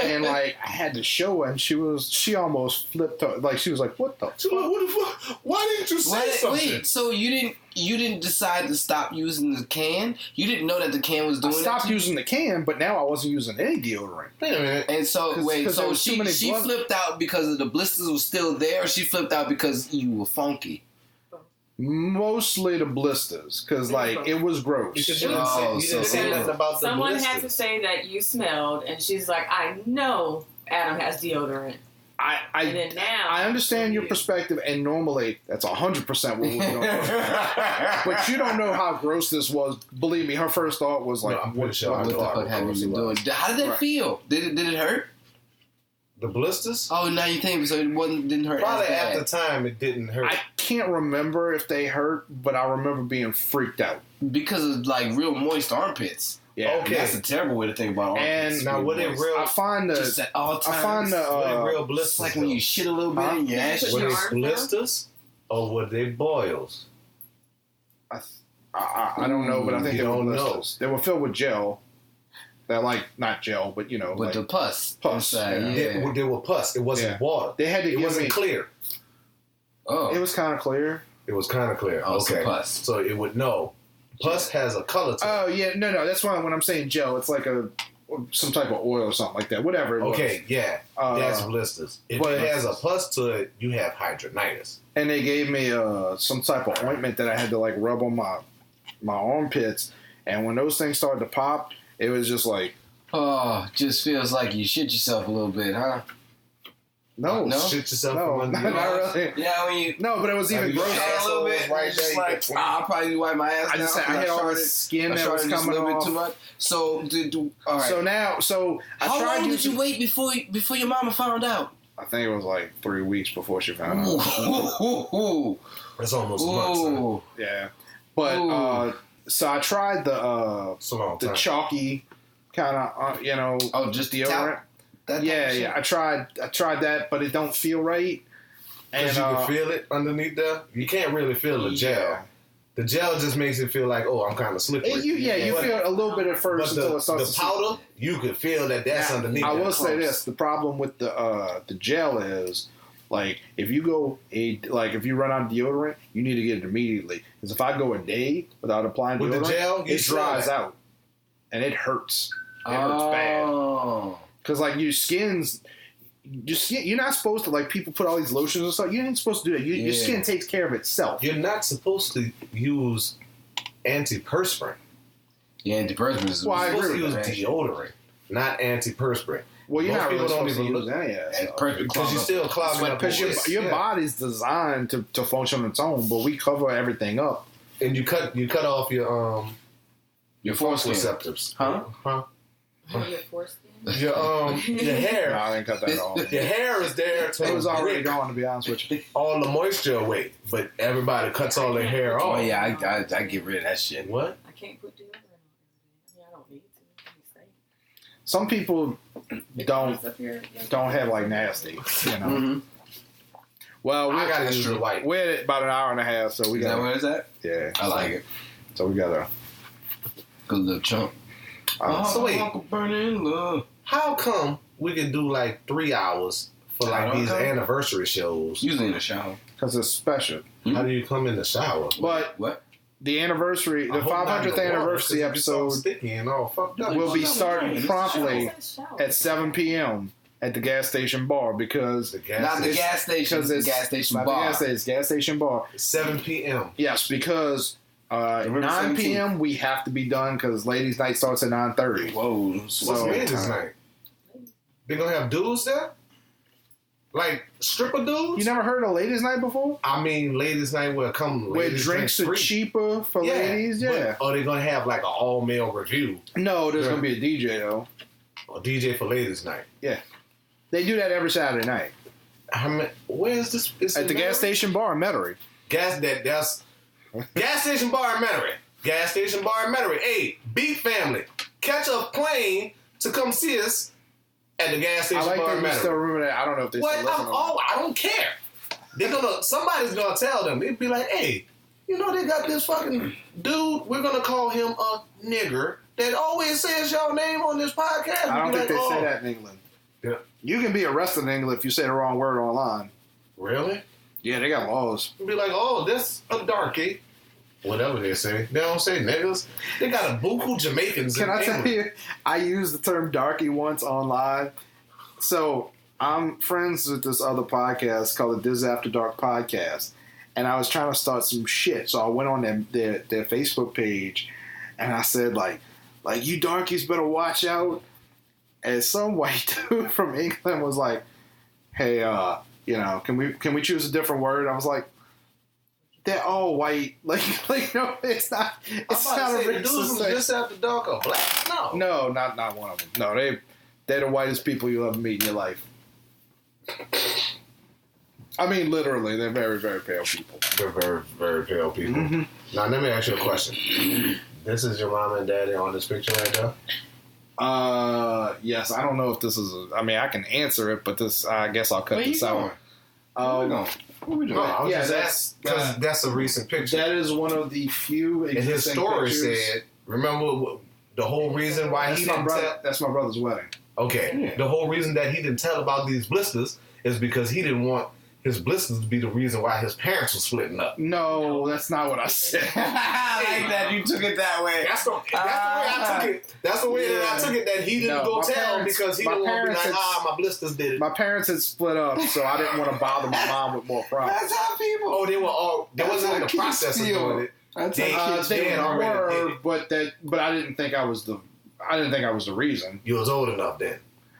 And like, I had to show her, and she almost flipped her. Like, she was like, what the fuck? What the fuck? Why didn't you say something? Wait, so you didn't decide to stop using the can? You didn't know that the can was doing it? I stopped using the can, but now I wasn't using any deodorant. Wait a minute. And so, so she flipped out because the blisters were still there, or she flipped out because you were funky? Mostly the blisters, because like it was gross. You didn't say nothing about the Someone blisters. had to say that you smelled, and she's like, I know Adam has deodorant. And then now, I understand your perspective, and normally that's 100% what we're doing. But you don't know how gross this was. Believe me, her first thought was like, what the fuck have you been doing? How did that feel? Did it hurt? The blisters? Oh, now you think so? It didn't hurt. Probably at the time it didn't hurt. I can't remember if they hurt, but I remember being freaked out because of like real moist armpits. Yeah, okay, that's a terrible way to think about armpits. And now, what it real? I find the real blisters. It's like when you shit a little bit in your ass. Were they blisters or were they boils? I don't know, but I think they were blisters. They were filled with gel. They're like, not gel, but you know. With the pus. Inside. Yeah. They were pus. It wasn't water. They had to it wasn't clear. Oh. It was kind of clear. It was kind of clear. Oh, okay. Pus. So it would know. Pus has a color to it. Oh, yeah. No. That's why when I'm saying gel, it's like some type of oil or something like that. Whatever it was. Okay, yeah. That's blisters. If it has a pus to it, you have hydronitis. And they gave me some type of ointment that I had to like rub on my armpits. And when those things started to pop, it was just like... Oh, just feels like you shit yourself a little bit, huh? No. Shit yourself from under not really. Yeah, when you... No, but it was even grosser. A little bit. Right just there, like, I'll probably wipe my ass down. I had all this skin that was coming a little off. bit too much. So, all right. How long did you wait before your mama found out? I think it was like 3 weeks before she found out. That's almost a month. Yeah. But, so I tried the chalky kind of, just deodorant. Yeah. I tried that, but it don't feel right. And you can feel it underneath there. You can't really feel the gel. The gel just makes it feel like, oh, I'm kind of slippery. You feel a little bit at first until it starts. The powder, you could feel that's underneath. I will say this: the problem with the gel is, like, if you run out of deodorant, you need to get it immediately. Because if I go a day without applying with deodorant, the gel, it dries out, and it hurts. It hurts bad. Because like your skin, you're not supposed to, like, people put all these lotions and stuff. You ain't supposed to do that. Your skin takes care of itself. You're not supposed to use antiperspirant. Yeah, antiperspirant is you're supposed to use deodorant, not antiperspirant. Well, you're not really supposed to use any of that. Because you still clogging up. Because your body's designed to function on its own, but we cover everything up. And you cut off your Your foreskin. receptors. Huh? Your foreskin? Your hair. No, I ain't cut that off. Your hair is there to It was already break gone, to be honest with you. all the moisture away, but everybody cuts all their hair Oh off. yeah, I get rid of that shit. What? I can't put deodorant on every day. I mean, I don't need to. Let me Some people don't say. Up here, have like nasty, you know. Mm-hmm. Well, I gotta use the white. We're at about an hour and a half, so we Is that got. what is that? Yeah, I like it. so we gotta. Good little chunk. So wait. Burning love. How come we can do like 3 hours for like these anniversary shows? Usually in the shower. Because it's special. How do you come in the shower? But What? the anniversary, the I hope not 500th in the water, anniversry 'cause it'd be so episode sticky and all fucked up. will be starting promptly Shower. at 7 p.m. at the gas station bar because The gas Not the station. gas station. because The it's gas station not bar. the gas station, it's gas station bar. 7 p.m. Yes, because 9 p.m. we have to be done because ladies' night starts at 9:30. Whoa. What's So- ladies' night? They gonna have dudes there? Like stripper dudes? You never heard of ladies' night before? I mean, ladies' night will come. Where ladies drinks drink are free. cheaper for Yeah, ladies? Yeah. But are they gonna have like an all male review? No, there's Yeah. gonna be a DJ though. Or DJ for ladies' night? They do that every Saturday night Where is this? It's at in the gas Metairie? station bar in Metairie. That's gas station bar in Metairie. Gas station bar in Metairie. Hey, Beat family, catch a plane to come see us at the gas I station like bar that in you still Metairie. remember that. I don't know if they What? still listen. I don't care. Somebody's gonna tell them. They'd be like, hey, you know they got this fucking dude. We're gonna call him a nigger that always says your name on this podcast. I don't We'd think be they like, say oh. that in England. Yeah. You can be arrested in England if you say the wrong word online. Really? Yeah, they got laws. Be like, oh, this a darkie. Whatever they say. They don't say niggas. They got a buku Jamaicans Can in I tell England. you, I used the term darkie once online. So I'm friends with this other podcast called the DisAfterDark podcast. And I was trying to start some shit. So I went on their Facebook page and I said, like you darkies better watch out. And some white dude from England was like, hey, can we choose a different word? I was like, they're all white. Like no, it's not. It's I'm not about to a say, the dudes racist from thing. Just After Dark are black. No. No, not one of them. No, they're the whitest people you'll ever meet in your life. I mean, literally, they're very, very pale people. They're very, very pale people. Mm-hmm. Now, let me ask you a question. This is your mom and daddy on this picture right there? Yes, I don't know if this is. I mean, I can answer it, but I guess I'll cut this out. What we doing? No, I was Yeah, just asking because that's a recent picture. That is one of the few. And his story pictures. said, remember the whole reason why he didn't tell? That's my brother's wedding. Okay, Yeah. the whole reason that he didn't tell about these blisters is because he didn't want his blisters to be the reason why his parents were splitting up. No, that's not what I said. I like that you took it that way. That's the way I took it. That's the way that I took it. That he didn't go my tell parents- because he my didn't want to be like, parents my blisters did it. My parents had split up, so I didn't want to bother my mom with more problems. That's how people. Oh, they were all. They That's wasn't in how the kids process of feel. doing it. That's They- how kids They had already did were, it. but I didn't think I was the reason. You was old enough then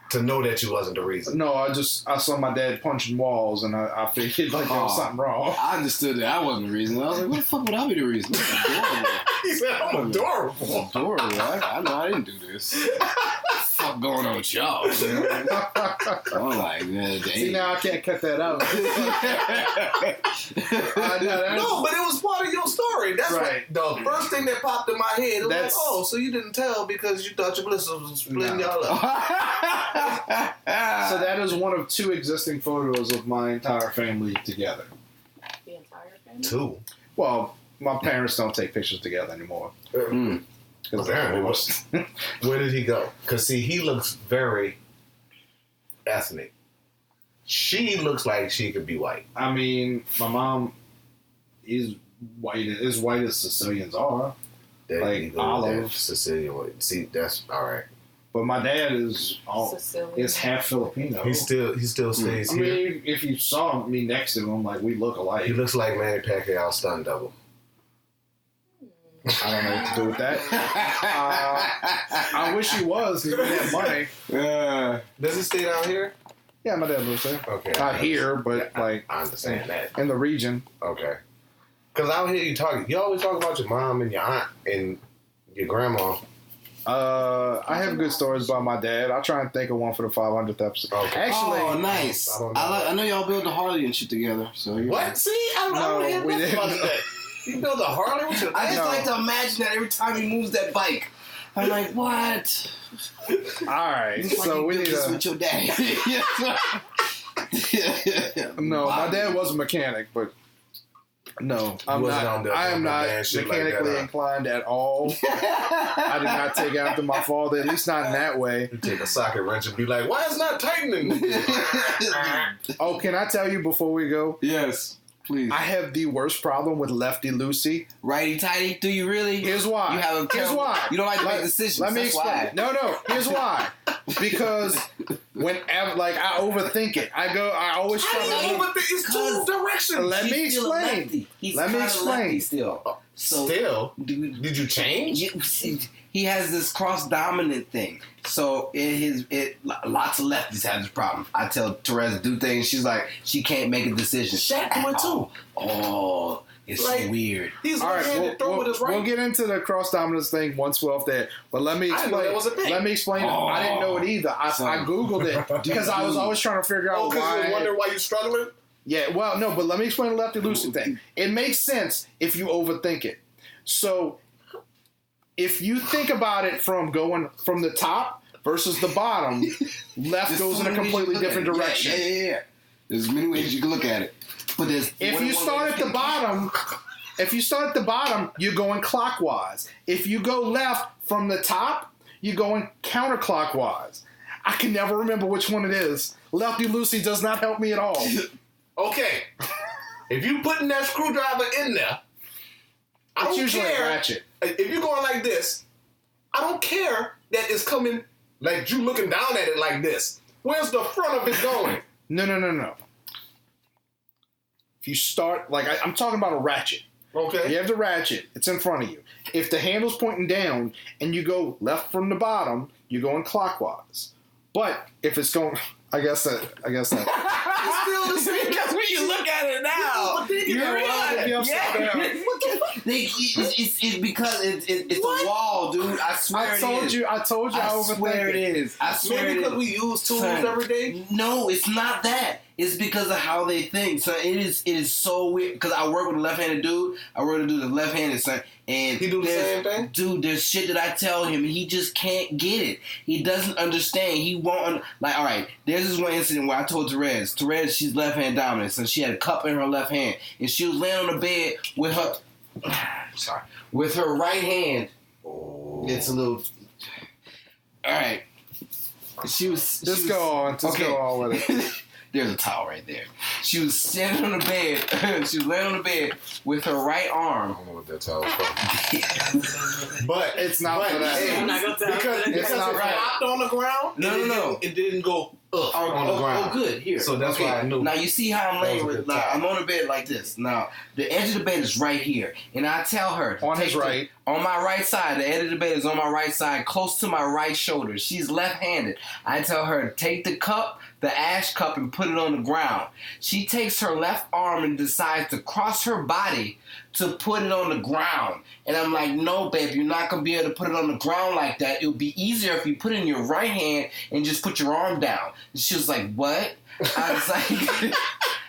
to know that you wasn't the reason. No, I saw my dad punching walls, and I figured like there was something wrong. I understood that I wasn't the reason. I was like, what the fuck would I be the reason? That's adorable. He said, I'm adorable. That's adorable. I know I didn't do this. What the fuck going on with y'all? Man? I'm like, man, dang. See, now I can't cut that out. No, but it was part of your story. That's Right. what the first thing that popped in my head. It was like, That's- oh, so you didn't tell because you thought your blisters was splitting y'all up. So that is one of two existing photos of my entire family together. The entire family? Two. Well, my parents don't take pictures together anymore. Mm. 'Cause they're Apparently. divorced. Where did he go? Because, see, he looks very ethnic. She looks like she could be white. I mean, my mom is white, as white as Sicilians are, There Like you go, olive. that Sicilian white. See, that's all right. but my dad is Sicilian. half Filipino. He still stays I here. mean, if you saw me next to him, like we look alike. He looks like Manny Pacquiao's stunt double. I don't know what to do with that. I wish he was because we had money. Does he stay down here? Yeah, my dad lives there. Okay. Not here, but like I understand that. in the region. Okay. Because I hear you talking. You always talk about your mom and your aunt and Your grandma. I have good stories about my dad. I'll try and think of one for the 500th episode. Okay. Actually, oh, nice. I know y'all built the Harley and shit together. So what? See, I don't hear nothing about that. You built a Harley with your dad? I just like to imagine that every time he moves that bike. I'm like, what? All right, so we need this with your dad. No, my dad was a mechanic, but no, I'm not. I am not mechanically inclined at all. I did not take after my father, at least not in that way. You take a socket wrench and be like, why is it not tightening? Oh, can I tell you before we go? Yes, please. I have the worst problem with lefty loosey. Righty tighty? Do you really? Here's why. You have a Here's why. You don't like to make decisions. Let me explain. No. Here's why. Because whenever, like, I overthink it. I always try to overthink. It's two directions. Let me explain. Let me explain. Still. So, did you change? He has this cross dominant thing. So lots of lefties have this problem. I tell Therese to do things. She's like, she can't make a decision. Shaq do it too. Oh, it's like, so weird. He's all right. We'll get into the cross dominance thing once we're off there. But let me explain. Let me explain. Oh, I didn't know it either. I googled it because I was always trying to figure out why. Because you wonder why you're struggling. Yeah, well, no, but let me explain the lefty loosey thing. It makes sense if you overthink it. So, if you think about it from going from the top versus the bottom, left goes in a completely different direction. Yeah. There's many ways you can look at it. But if you start at the bottom, you're going clockwise. If you go left from the top, you're going counterclockwise. I can never remember which one it is. Lefty loosey does not help me at all. Okay. If you putting that screwdriver in there, I don't usually care. A ratchet. If you're going like this, I don't care that it's coming like you looking down at it like this. Where's the front of it going? No. If you start, like, I'm talking about a ratchet. Okay. You have the ratchet. It's in front of you. If the handle's pointing down and you go left from the bottom, you're going clockwise. But if it's going... I guess that. It's still the same. Because when you look at it now, you realize, it's because it's a wall, dude. I swear I told you. I swear it is. I swear maybe because we use tools every day. No, it's not that. It's because of how they think. So it is so weird. Because I work with a left-handed dude. I work with a dude that's left-handed, son. And he do the same thing? Dude, there's shit that I tell him, and he just can't get it. He doesn't understand. He won't... Like, all right, there's this one incident where I told Therese, she's left-hand dominant, so she had a cup in her left hand, and she was laying on the bed with her... with her right hand. Oh. It's a little... All right. Just go on with it. There's a towel right there. She was standing on the bed. She was laying on the bed with her right arm. I don't know what that towel is for. But it's not for that. Because it's not right. It flopped on the ground. No. It didn't go on the ground. Oh, good. Here. So that's why I knew. Now you see how I'm laying with. Now I'm on the bed like this. Now the edge of the bed is right here, and I tell her on his right, on my right side. The edge of the bed is on my right side, close to my right shoulder. She's left-handed. I tell her to take the cup, the ash cup, and put it on the ground. She takes her left arm and decides to cross her body to put it on the ground. And I'm like, no, babe, you're not going to be able to put it on the ground like that. It would be easier if you put it in your right hand and just put your arm down. And she was like, what?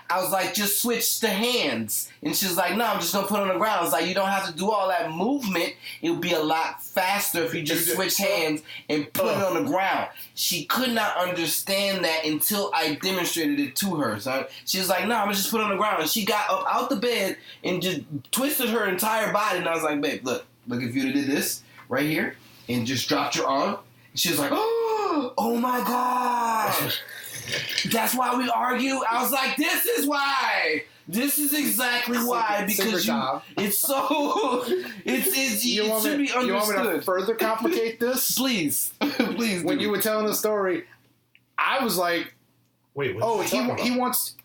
I was like, just switch the hands. And she was like, no, I'm just going to put it on the ground. I was like, you don't have to do all that movement. It would be a lot faster if you just switch hands and put it on the ground. She could not understand that until I demonstrated it to her. So she was like, no, I'm going to just put it on the ground. And she got up out the bed and just twisted her entire body. And I was like, babe, look if you did this right here and just dropped your arm. And she was like, oh my gosh. That's why we argue. I was like, this is why. This is exactly why. Because it's so... It should be understood. You want me to further complicate this? Please. Please. When you were telling the story, I was like, wait, he wants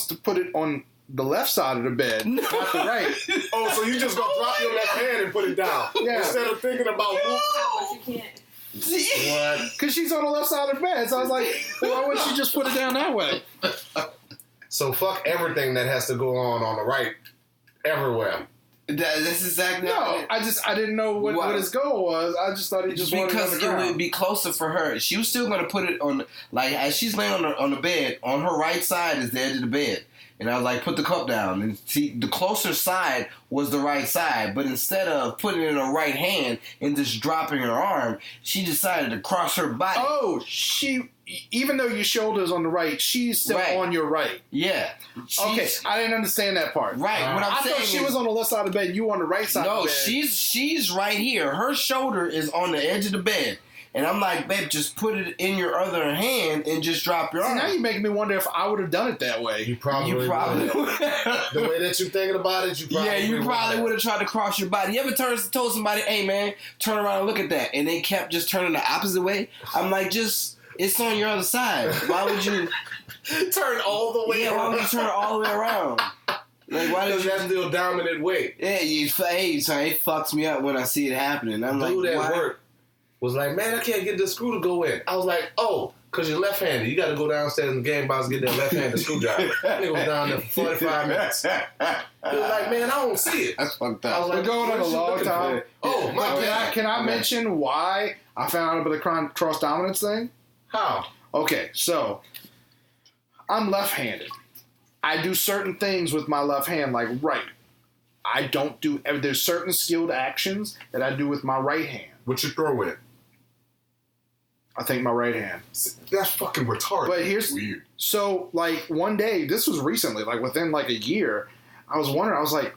to put it on the left side of the bed, not the right. Oh, so you just gonna drop your left hand and put it down. Yeah. Instead of thinking about but you can't. What? Because she's on the left side of the bed. So I was like, well, why wouldn't she just put it down that way? So fuck everything that has to go on the right everywhere. That's exactly I didn't know what his goal was. I just thought he just wanted because it would be closer for her. She was still going to put it on, like, as she's laying on the bed, on her right side is the edge of the bed. And I was like, put the cup down. And see, the closer side was the right side. But instead of putting it in her right hand and just dropping her arm, she decided to cross her body. Oh, even though your shoulder's on the right, she's still on your right. Yeah. Okay, I didn't understand that part. Right. What I thought she was on the left side of the bed, you on the right side of the bed. No, she's right here. Her shoulder is on the edge of the bed. And I'm like, babe, just put it in your other hand and just drop your arm. Now you make me wonder if I would have done it that way. You probably would. The way that you're thinking about it, you probably would have tried to cross your body. You ever told somebody, hey, man, turn around and look at that, and they kept just turning the opposite way? I'm like, it's on your other side. Why would you turn all the way around? Why would you turn all the way around? Like, why did you? That's the dominant way. Yeah, it fucks me up when I see it happening. I'm like, dude at work was like, man, I can't get the screw to go in. I was like, oh, because you're left-handed. You got to go downstairs in the game box and get that left-handed screwdriver. Nigga was down there for 45 minutes. He was like, man, I don't see it. That's fucked up. I was like, we're going on a long time. Oh, my God. Can I mention why I found out about the cross-dominance thing? How? Okay, so I'm left-handed. I do certain things with my left hand, like right. I don't do... There's certain skilled actions that I do with my right hand. What you throw with? I think my right hand. That's fucking retarded. But here's weird. So, like, one day, this was recently, like, within, like, a year, I was wondering, I was like,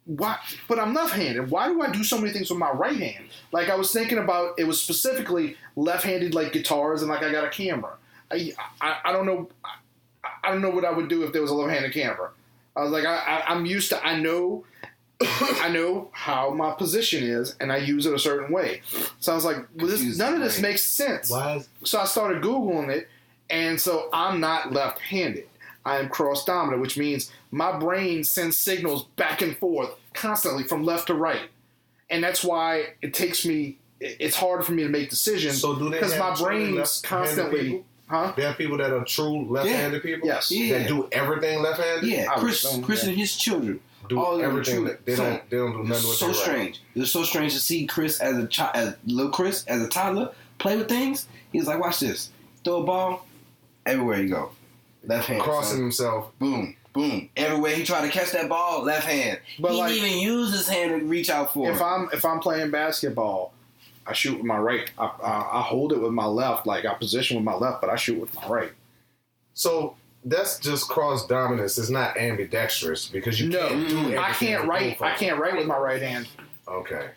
why? But I'm left-handed. Why do I do so many things with my right hand? Like, I was thinking about, it was specifically left-handed, like, guitars, and, like, I got a camera. I don't know. I don't know what I would do if there was a left-handed camera. I was like, I'm used to, I know how my position is, and I use it a certain way. So I was like, well, none of this makes sense. Why? So I started Googling it, and so I'm not left-handed. I am cross-dominant, which means my brain sends signals back and forth constantly from left to right. And that's why it's hard for me to make decisions. So do they because my brain's constantly... Huh? There are people that are true left-handed people? Yes. That do everything left-handed? Yeah, Chris and his children. Do everything. They don't do nothing with so strange. Right. It's so strange to see Chris little Chris as a toddler play with things. He's like, watch this. Throw a ball, everywhere you go. Left hand. Crossing himself. Boom, boom. Everywhere he tried to catch that ball, left hand. But he didn't even use his hand to reach out for it. If I'm playing basketball, I shoot with my right. I hold it with my left. Like, I position with my left, but I shoot with my right. So that's just cross dominance. It's not ambidextrous because you can't do everything. I can't write with my right hand. Okay.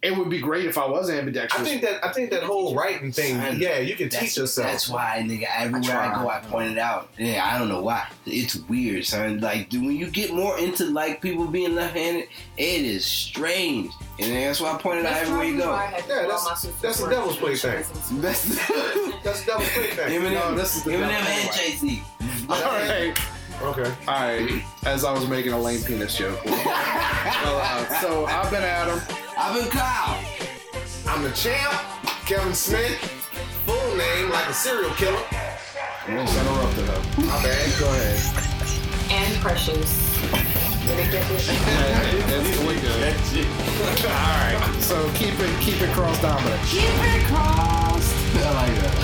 It would be great if I was ambidextrous. I think that whole writing thing, you can teach yourself. That's why, nigga, everywhere I go, I point it out. Yeah, I don't know why. It's weird, son. Like, when you get more into, like, people being left-handed, it is strange. And that's why I point it out everywhere you go. That's a devil's play thing. That's a devil's play thing. Eminem and Jay-Z. All right. Okay. All right. As I was making a lame penis joke. So I've been Adam. I've been Kyle. I'm the champ, Kevin Smith. Full name like a serial killer. Interrupted her. My bad. Go ahead. And Precious. Did it get this? We good. All right. So keep it cross dominant. Keep it crossed. I like that.